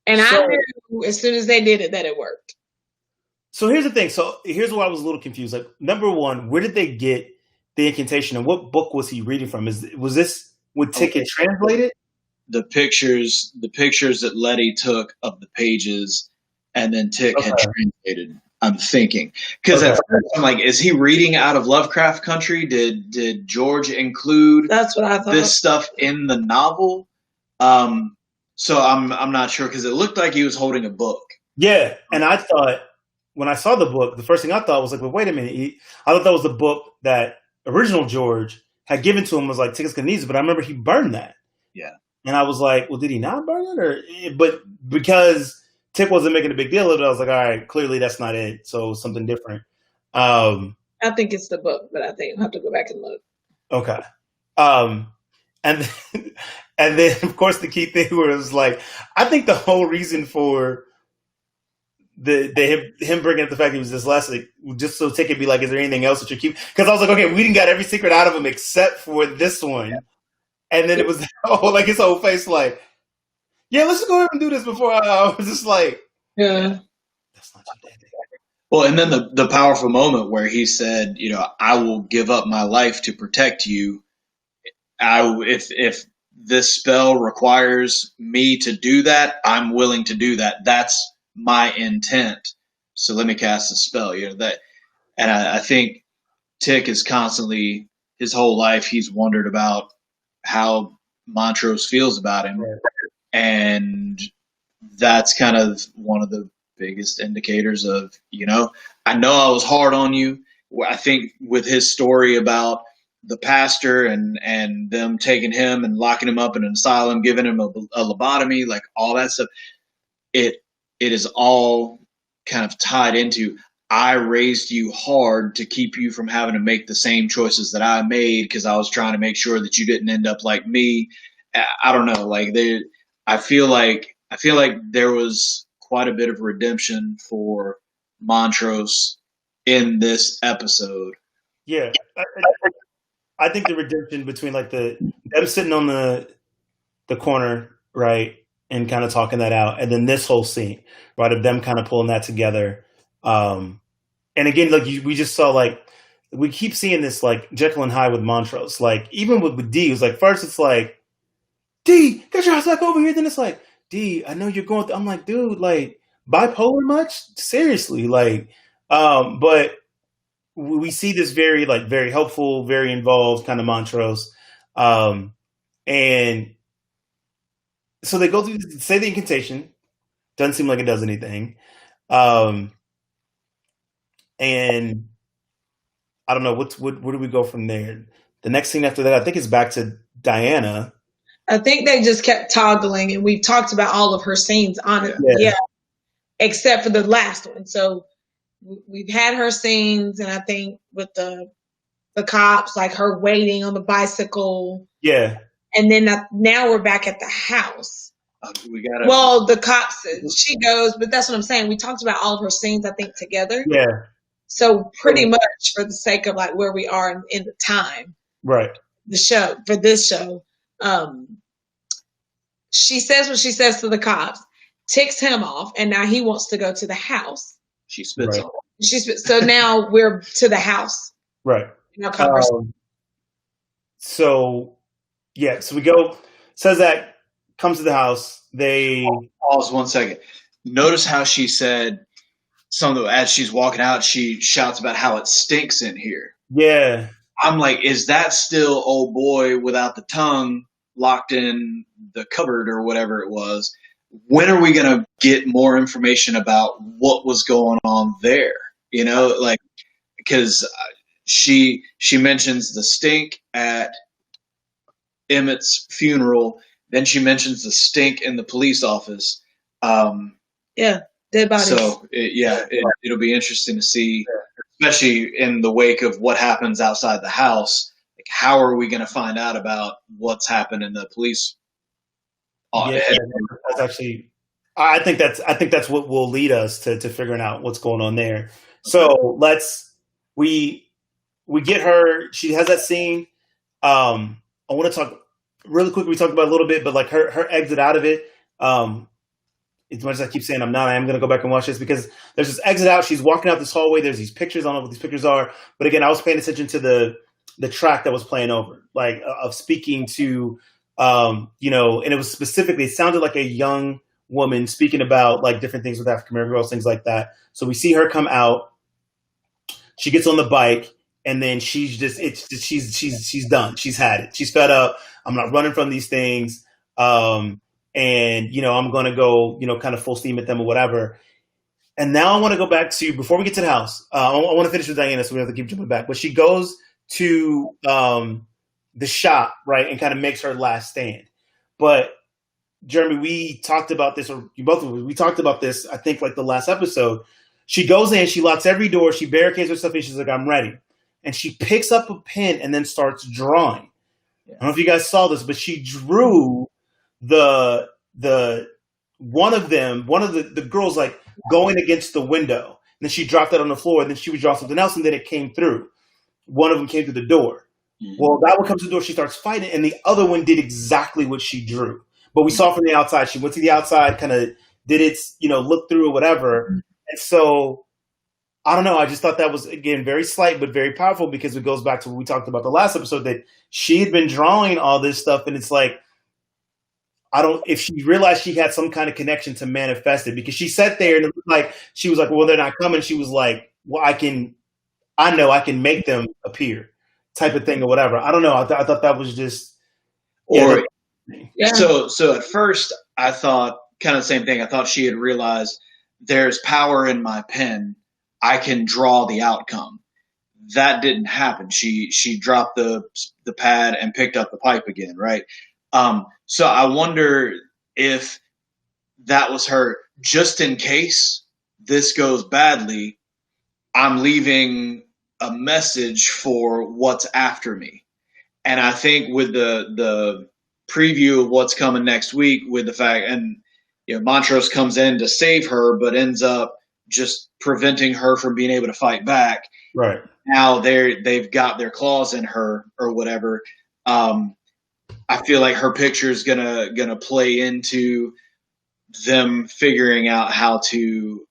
And I knew as soon as they did it that it worked. So here's the thing. So here's where I was a little confused. Like, number one, where did they get the incantation, and what book was he reading from? Would Tick had translated? The pictures that Letty took of the pages, and then Tick had translated. I'm thinking because at first I'm like, is he reading out of Lovecraft Country? Did George include that's what I thought this stuff in the novel? So I'm not sure because it looked like he was holding a book. Yeah, and I thought when I saw the book, the first thing I thought was like, well, wait a minute. I thought that was the book that original George had given to him, was like Tick's gonna need it, but I remember he burned that. Yeah. And I was like, well, did he not burn it? But because Tick wasn't making a big deal of it, I was like, all right, clearly that's not it. So something different. I think it's the book, but I think I'll have to go back and look. Okay. And then of course the key thing was like, I think the whole reason for him bringing up the fact he was dyslexic, just so Tick could be like, is there anything else that you keep? Because I was like, okay, we didn't got every secret out of him except for this one. Yeah. And then it was like his whole face like, yeah, let's just go ahead and do this before I was just like, yeah, that's not your daddy. Well, and then the powerful moment where he said, you know, I will give up my life to protect you. If this spell requires me to do that, I'm willing to do that. That's my intent. So let me cast a spell. You know that, and I think Tick is constantly, his whole life, he's wondered about how Montrose feels about him. Right. And that's kind of one of the biggest indicators of, you know I was hard on you. I think with his story about the pastor and them taking him and locking him up in an asylum, giving him a lobotomy, like all that stuff. It is all kind of tied into, I raised you hard to keep you from having to make the same choices that I made because I was trying to make sure that you didn't end up like me. I don't know. Like I feel like there was quite a bit of redemption for Montrose in this episode. Yeah, I think the redemption between like them sitting on the corner, right, and kind of talking that out, and then this whole scene, right, of them kind of pulling that together. And again, like we just saw, like we keep seeing this like Jekyll and Hyde with Montrose. Like even with D, it was like first it's like D, get your ass back over here. Then it's like D, I know you're going. I'm like, dude, like bipolar much? Seriously, like, but we see this very helpful, very involved kind of Montrose, and so they go through say the incantation. Doesn't seem like it does anything. And I don't know where do we go from there? The next scene after that, I think, is back to Diana. I think they just kept toggling, and we've talked about all of her scenes on it, except for the last one. So we've had her scenes, and I think with the cops, like her waiting on the bicycle. Yeah. And then now we're back at the house. The cops, she goes, but that's what I'm saying. We talked about all of her scenes, I think, together. Yeah. So pretty much for the sake of like where we are in the time. Right. For this show. She says what she says to the cops, ticks him off, and now he wants to go to the house. She spits on him. So now we're to the house. Right. So we go, says that, comes to the house. They pause 1 second. Notice how she said something as she's walking out, she shouts about how it stinks in here. Yeah. I'm like, is that still old boy without the tongue locked in the cupboard or whatever it was? When are we going to get more information about what was going on there? You know, like, because she mentions the stink at Emmett's funeral. Then she mentions the stink in the police office. Dead bodies. So, it'll be interesting to see, especially in the wake of what happens outside the house. Like, how are we going to find out about what's happened in the police? That's actually, I think that's what will lead us to figuring out what's going on there. So we get her. She has that scene. I want to talk really quick. We talked about it a little bit, but like her exit out of it. As much as I keep saying I am going to go back and watch this because there's this exit out. She's walking out this hallway. There's these pictures. I don't know what these pictures are, but again, I was paying attention to the track that was playing over, like of speaking to, and it was specifically, it sounded like a young woman speaking about like different things with African American girls, things like that. So we see her come out. She gets on the bike, and then she's done. She's had it. She's fed up. I'm not running from these things. And, I'm going to go, kind of full steam at them or whatever. And now I want to go back to, before we get to the house, I want to finish with Diana, so we have to keep jumping back. But she goes to the shop, right, and kind of makes her last stand. But, Jeremy, we talked about this, or both of us, we talked about this, I think, like the last episode. She goes in, she locks every door, she barricades herself in, she's like, I'm ready. And she picks up a pen and then starts drawing. Yeah. I don't know if you guys saw this, but she drew the one of the girls like going against the window, and then she dropped that on the floor, and then she would draw something else, and then it came through. One of them came through the door. Mm-hmm. Well, that one comes to the door, she starts fighting, and the other one did exactly what she drew. But we saw from the outside, she went to the outside, kind of did it, look through or whatever. Mm-hmm. And so I don't know. I just thought that was, again, very slight, but very powerful, because it goes back to what we talked about the last episode, that she had been drawing all this stuff. And it's like, if she realized she had some kind of connection to manifest it, because she sat there and it looked like she was like, well, they're not coming. She was like, well, I know I can make them appear, type of thing or whatever. I don't know. I thought that was just, So at first I thought kind of the same thing. I thought she had realized there's power in my pen. I can draw the outcome. that didn't happen. She dropped the pad and picked up the pipe again, right? So I wonder if that was her, just in case this goes badly, I'm leaving a message for what's after me. And I think with the preview of what's coming next week, with the fact, and Montrose comes in to save her, but ends up just preventing her from being able to fight back. Right. Now they've got their claws in her or whatever. I feel like her picture is gonna play into them figuring out how to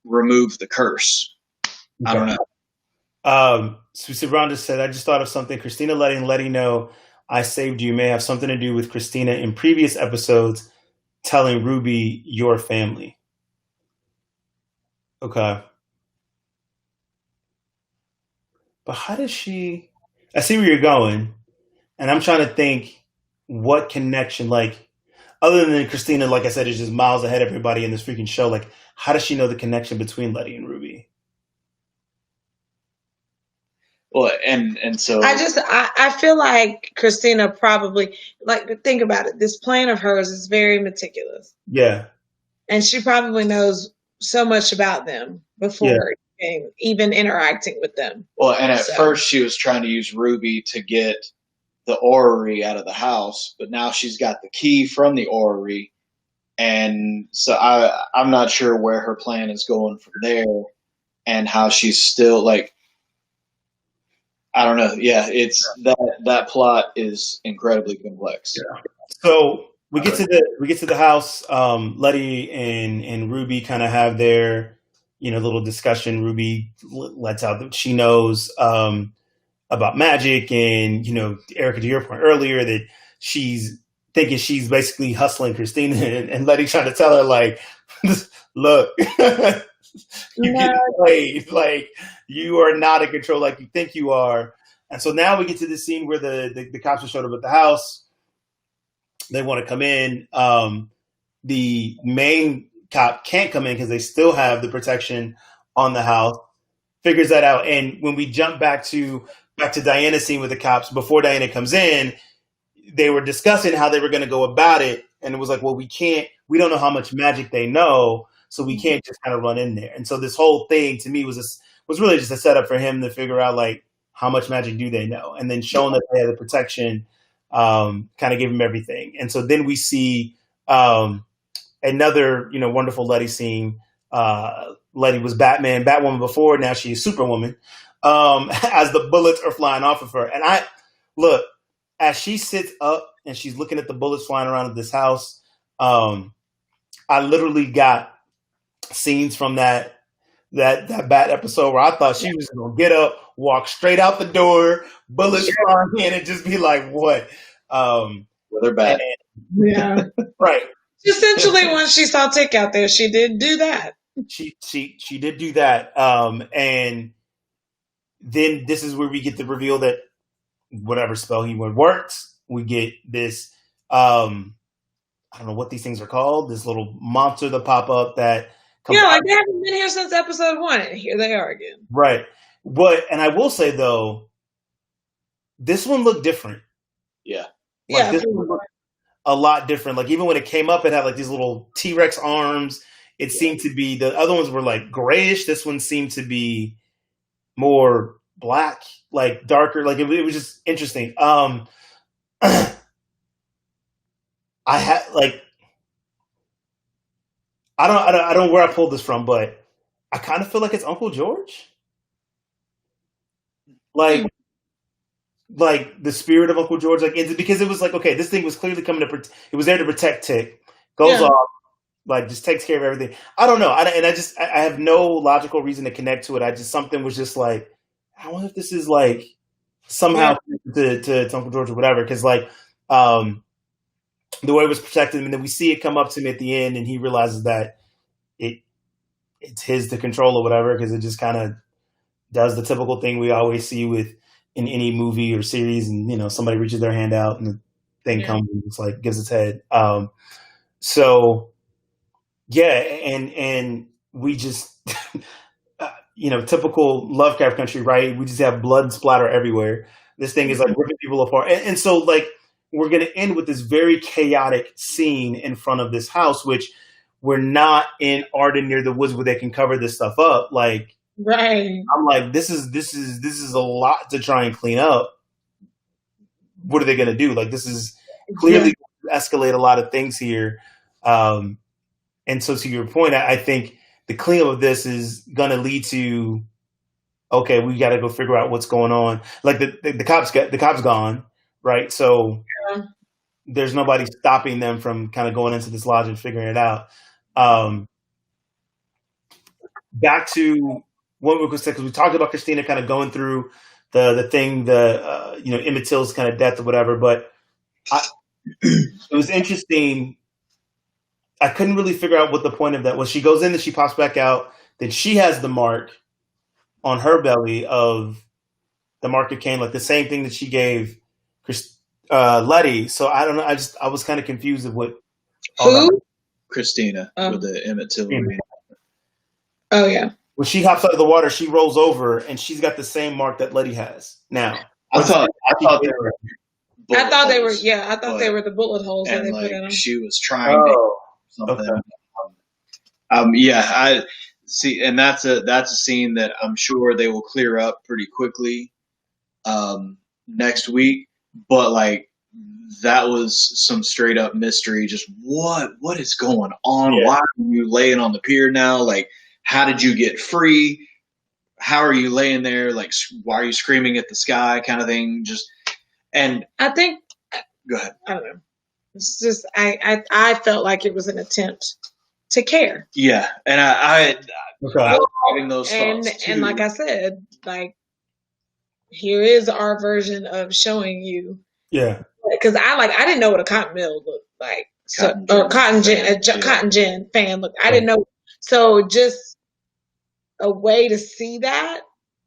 remove the curse. Okay. I don't know. Sweet Rhonda said, I just thought of something. Christina letting Letty know I saved you may have something to do with Christina in previous episodes telling Ruby your family. Okay. But how does she... I see where you're going, and I'm trying to think what connection, like, other than Christina, like I said, is just miles ahead of everybody in this freaking show. Like, how does she know the connection between Letty and Ruby? Well, and so I feel like Christina probably, like, think about it. This plan of hers is very meticulous. Yeah. And she probably knows so much about them before even interacting with them. Well, and at first she was trying to use Ruby to get the orrery out of the house, but now she's got the key from the orrery. And so I'm not sure where her plan is going from there and how she's still, like, I don't know. Yeah, it's that plot is incredibly complex. Yeah. So we get to the house. Letty and Ruby kind of have their little discussion. Ruby lets out that she knows about magic, and Erica, to your point earlier, that she's thinking she's basically hustling Christina, and Letty trying to tell her, like, look, you get played, like, you are not in control like you think you are. And so now we get to the scene where the cops have showed up at the house. They want to come in. The main cop can't come in because they still have the protection on the house. Figures that out. And when we jump back to Diana's scene with the cops, before Diana comes in, they were discussing how they were going to go about it. And it was like, well, we don't know how much magic they know, so we can't just kind of run in there. And so this whole thing to me was really just a setup for him to figure out, like, how much magic do they know? And then showing that they had the protection, kind of give him everything. And so then we see another, wonderful Letty scene. Letty was Batwoman before, now she is Superwoman, as the bullets are flying off of her. And as she sits up and she's looking at the bullets flying around at this house, I literally got scenes from that Bat episode where I thought she was going to get up, walk straight out the door, bullets flying in, and just be like, what? They're bad. Yeah. Right. Essentially, when she saw Tick out there, she did do that. She did do that. And then this is where we get the reveal that whatever spell he would works. We get this, I don't know what these things are called, this little monster that pop up that comes out. Like they haven't been here since episode 1, and here they are again. Right. And I will say, though, this one looked different. Yeah. Like, this one looked a lot different. Like, even when it came up, it had like these little T-Rex arms. It seemed to be, the other ones were like grayish. This one seemed to be more black, like darker. Like, it was just interesting. I had like, I don't know where I pulled this from, but I kind of feel like it's Uncle George. Like the spirit of Uncle George, like, because it was like, okay, this thing was clearly coming it was there to protect Tick, goes off, like, just takes care of everything. I don't know. I have no logical reason to connect to it. Something was just like, I wonder if this is like somehow to Uncle George or whatever. Because like, the way it was protected him, and then we see it come up to him at the end, and he realizes that it's his to control or whatever, because it just kind of does the typical thing we always see in any movie or series, and somebody reaches their hand out and the thing comes and it's like gives its head. So yeah, and we just typical Lovecraft Country, right? We just have blood and splatter everywhere. This thing is like ripping people apart. And so like we're going to end with this very chaotic scene in front of this house, which we're not in Arden near the woods where they can cover this stuff up. Like, right. I'm like, this is a lot to try and clean up. What are they going to do? Like, this is clearly escalate a lot of things here. And so to your point, I think the cleanup of this is going to lead to, okay, we got to go figure out what's going on. Like the cops gone, right? So there's nobody stopping them from kind of going into this lodge and figuring it out. Back to what we could say, because we talked about Christina kind of going through the thing, Emmett Till's kind of death or whatever, but it was interesting. I couldn't really figure out what the point of that was. She goes in and she pops back out. Then she has the mark on her belly of the mark of Cain, like the same thing that she gave Letty. So I don't know. I was kind of confused of what. Who? Christina with the Emmett Till. Oh yeah. When she hops out of the water, she rolls over and she's got the same mark that Letty has now. I thought they were. I thought they were. Yeah, I thought they were the bullet holes that they put in them. She was trying to something. Okay. I see, and that's a scene that I'm sure they will clear up pretty quickly next week. But like that was some straight up mystery. Just what is going on? Yeah. Why are you laying on the pier now? Like, how did you get free? How are you laying there? Like, why are you screaming at the sky? Kind of thing. And I think. Go ahead. I don't know. It's just I felt like it was an attempt to care. Yeah, and I was having those thoughts too. And like I said, like here is our version of showing you. Yeah. Because I didn't know what a cotton mill looked like, cotton gin fan looked. I didn't know. So just a way to see that.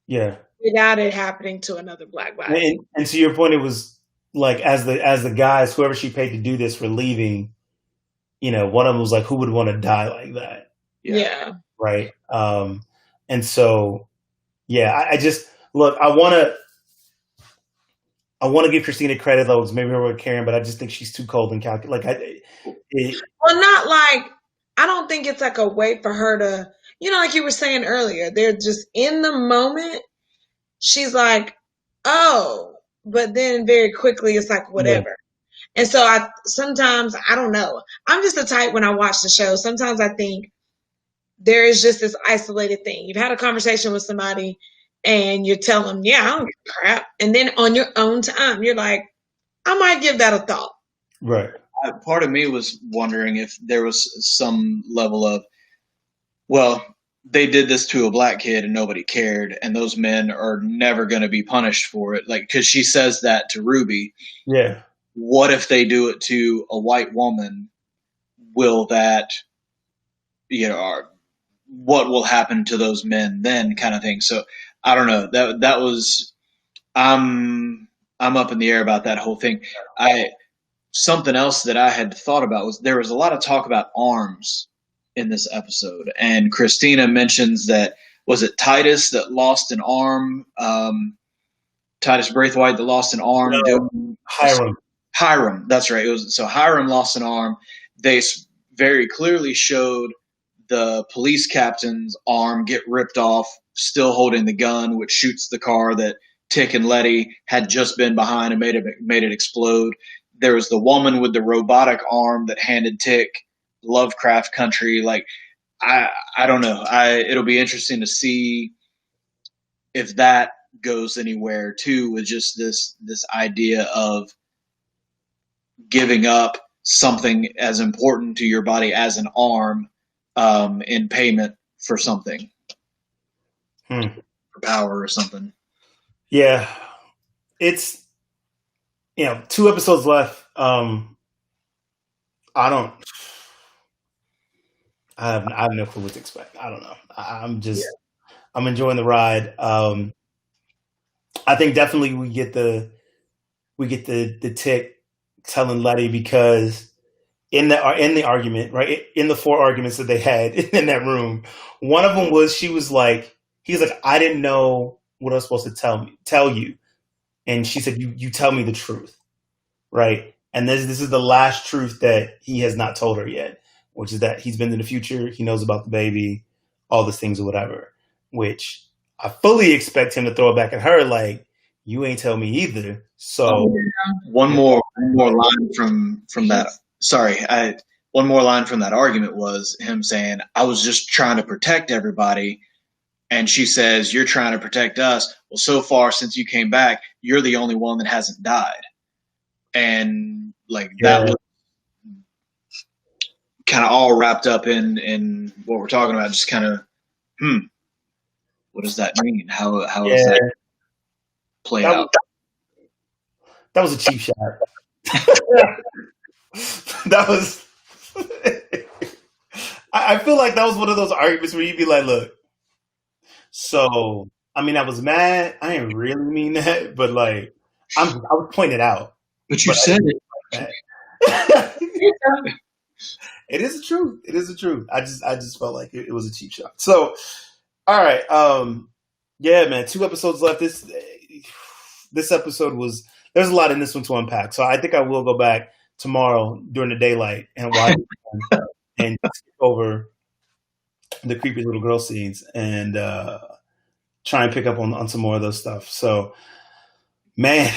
Yeah. Without it happening to another Black body. And to your point, it was. Like as the guys, whoever she paid to do this were leaving, one of them was like, who would want to die like that? Yeah. Right. And so, I just look. I want to give Christina credit, though. It's maybe we're Karen, but I just think she's too cold and calculated. Not like I don't think it's like a way for her to, like you were saying earlier. They're just in the moment. She's like, oh. But then very quickly it's like whatever. Yeah. And so sometimes I don't know. I'm just the type when I watch the show. Sometimes I think there is just this isolated thing. You've had a conversation with somebody and you tell them, yeah, I don't give a crap. And then on your own time, you're like, I might give that a thought. Right. Part of me was wondering if there was some level of, well, they did this to a Black kid and nobody cared, and those men are never going to be punished for it. Like, because she says that to Ruby. Yeah. What if they do it to a white woman? Will that, what will happen to those men then, kind of thing. So I don't know. That was, I'm up in the air about that whole thing. Something else that I had thought about was there was a lot of talk about arms in this episode, and Christina mentions that was it Titus that lost an arm, Titus Braithwaite that lost an arm. No, Hiram, that's right. So Hiram lost an arm. They very clearly showed the police captain's arm get ripped off, still holding the gun, which shoots the car that Tick and Letty had just been behind and made it explode. There was the woman with the robotic arm that handed Tick Lovecraft Country. Like, I don't know. It'll be interesting to see if that goes anywhere too, with just this idea of giving up something as important to your body as an arm in payment for something, for power or something. Yeah, it's 2 episodes left. I have no clue what to expect. I don't know. I'm enjoying the ride. I think definitely we get the Tick telling Letty, because in the argument, right, in the 4 arguments that they had in that room, one of them was she was like, He's like, I didn't know what I was supposed to tell you. And she said, you tell me the truth. Right. And this is the last truth that he has not told her yet, which is that he's been in the future. He knows about the baby, all these things or whatever, which I fully expect him to throw it back at her. Like, you ain't tell me either. So one more line from that. Sorry. One more line from that argument was him saying, I was just trying to protect everybody. And she says, you're trying to protect us. Well, so far since you came back, you're the only one that hasn't died. And like that was kind of all wrapped up in what we're talking about. Just kind of, what does that mean? How does that play out? That was a cheap shot. That was. I feel like that was one of those arguments where you'd be like, look, so, I mean, I was mad. I didn't really mean that, but like, I would point it out. But you said it. Like it is the truth. It is the truth. I just felt like it was a cheap shot. So, all right. Yeah, man, 2 episodes left. This episode was, there's a lot in this one to unpack. So I think I will go back tomorrow during the daylight and watch it and skip over the creepy little girl scenes and try and pick up on some more of those stuff. So, man,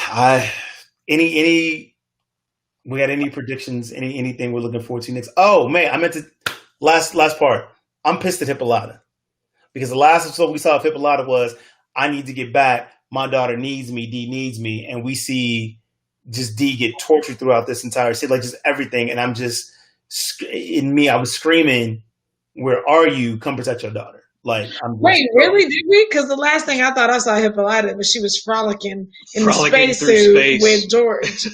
we got any predictions? Anything we're looking forward to next? Oh man, I meant to last part. I'm pissed at Hippolyta because the last episode we saw of Hippolyta was, I need to get back. My daughter needs me. Dee needs me, and we see just Dee get tortured throughout this entire scene, like just everything. And I'm just I was screaming, "Where are you? Come protect your daughter!" Like, wait, really? Did we? Because the last thing I thought I saw Hippolyta was she was frolicking in the spacesuit with George.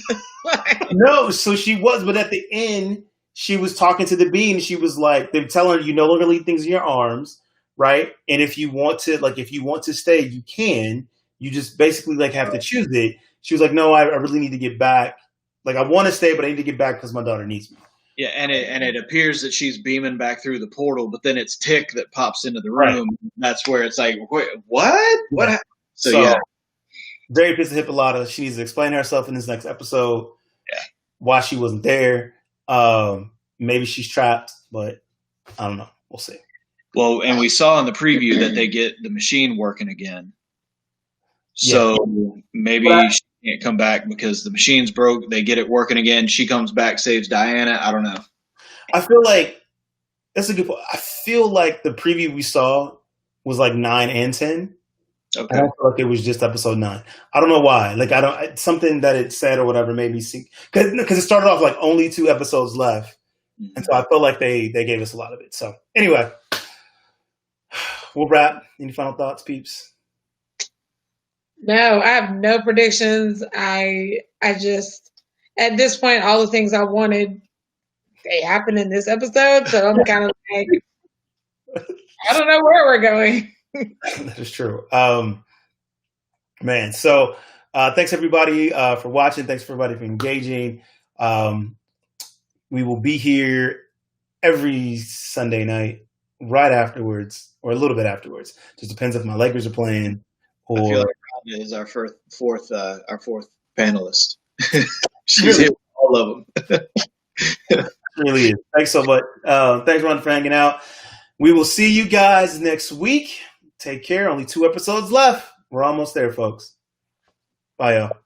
No, so she was, but at the end, she was talking to the bee, and she was like, they're telling her, you no longer leave things in your arms, right? And if you want to stay, you can. You just basically like have to choose it. She was like, no, I really need to get back. Like, I want to stay, but I need to get back because my daughter needs me. Yeah, and it appears that she's beaming back through the portal, but then it's Tick that pops into the room. Right. That's where it's like, wait, what? What happened? So yeah. Very pissed at Hippolyta. She needs to explain herself in this next episode. Yeah. Why she wasn't there. Maybe she's trapped, but I don't know. We'll see. Well, and we saw in the preview that they get the machine working again. So maybe she can't come back because the machine's broke. They get it working again. She comes back, saves Diana. I don't know. I feel like that's a good point. I feel like the preview we saw was like 9 and 10. Okay. I don't feel like it was just episode 9. I don't know why. Like, something that it said or whatever made me see, because it started off like only 2 episodes left, and so I felt like they gave us a lot of it. So anyway, we'll wrap. Any final thoughts, peeps? No, I have no predictions. I just, at this point, all the things I wanted, they happened in this episode. So I'm kind of like, I don't know where we're going. That is true. Man. So thanks everybody for watching. Thanks for everybody for engaging. We will be here every Sunday night right afterwards or a little bit afterwards. Just depends if my Lakers are playing. I feel like Rhonda is our fourth panelist. She's here with all of them. It really is. Thanks so much. Thanks, Rhonda, for hanging out. We will see you guys next week. Take care. Only 2 episodes left. We're almost there, folks. Bye, y'all.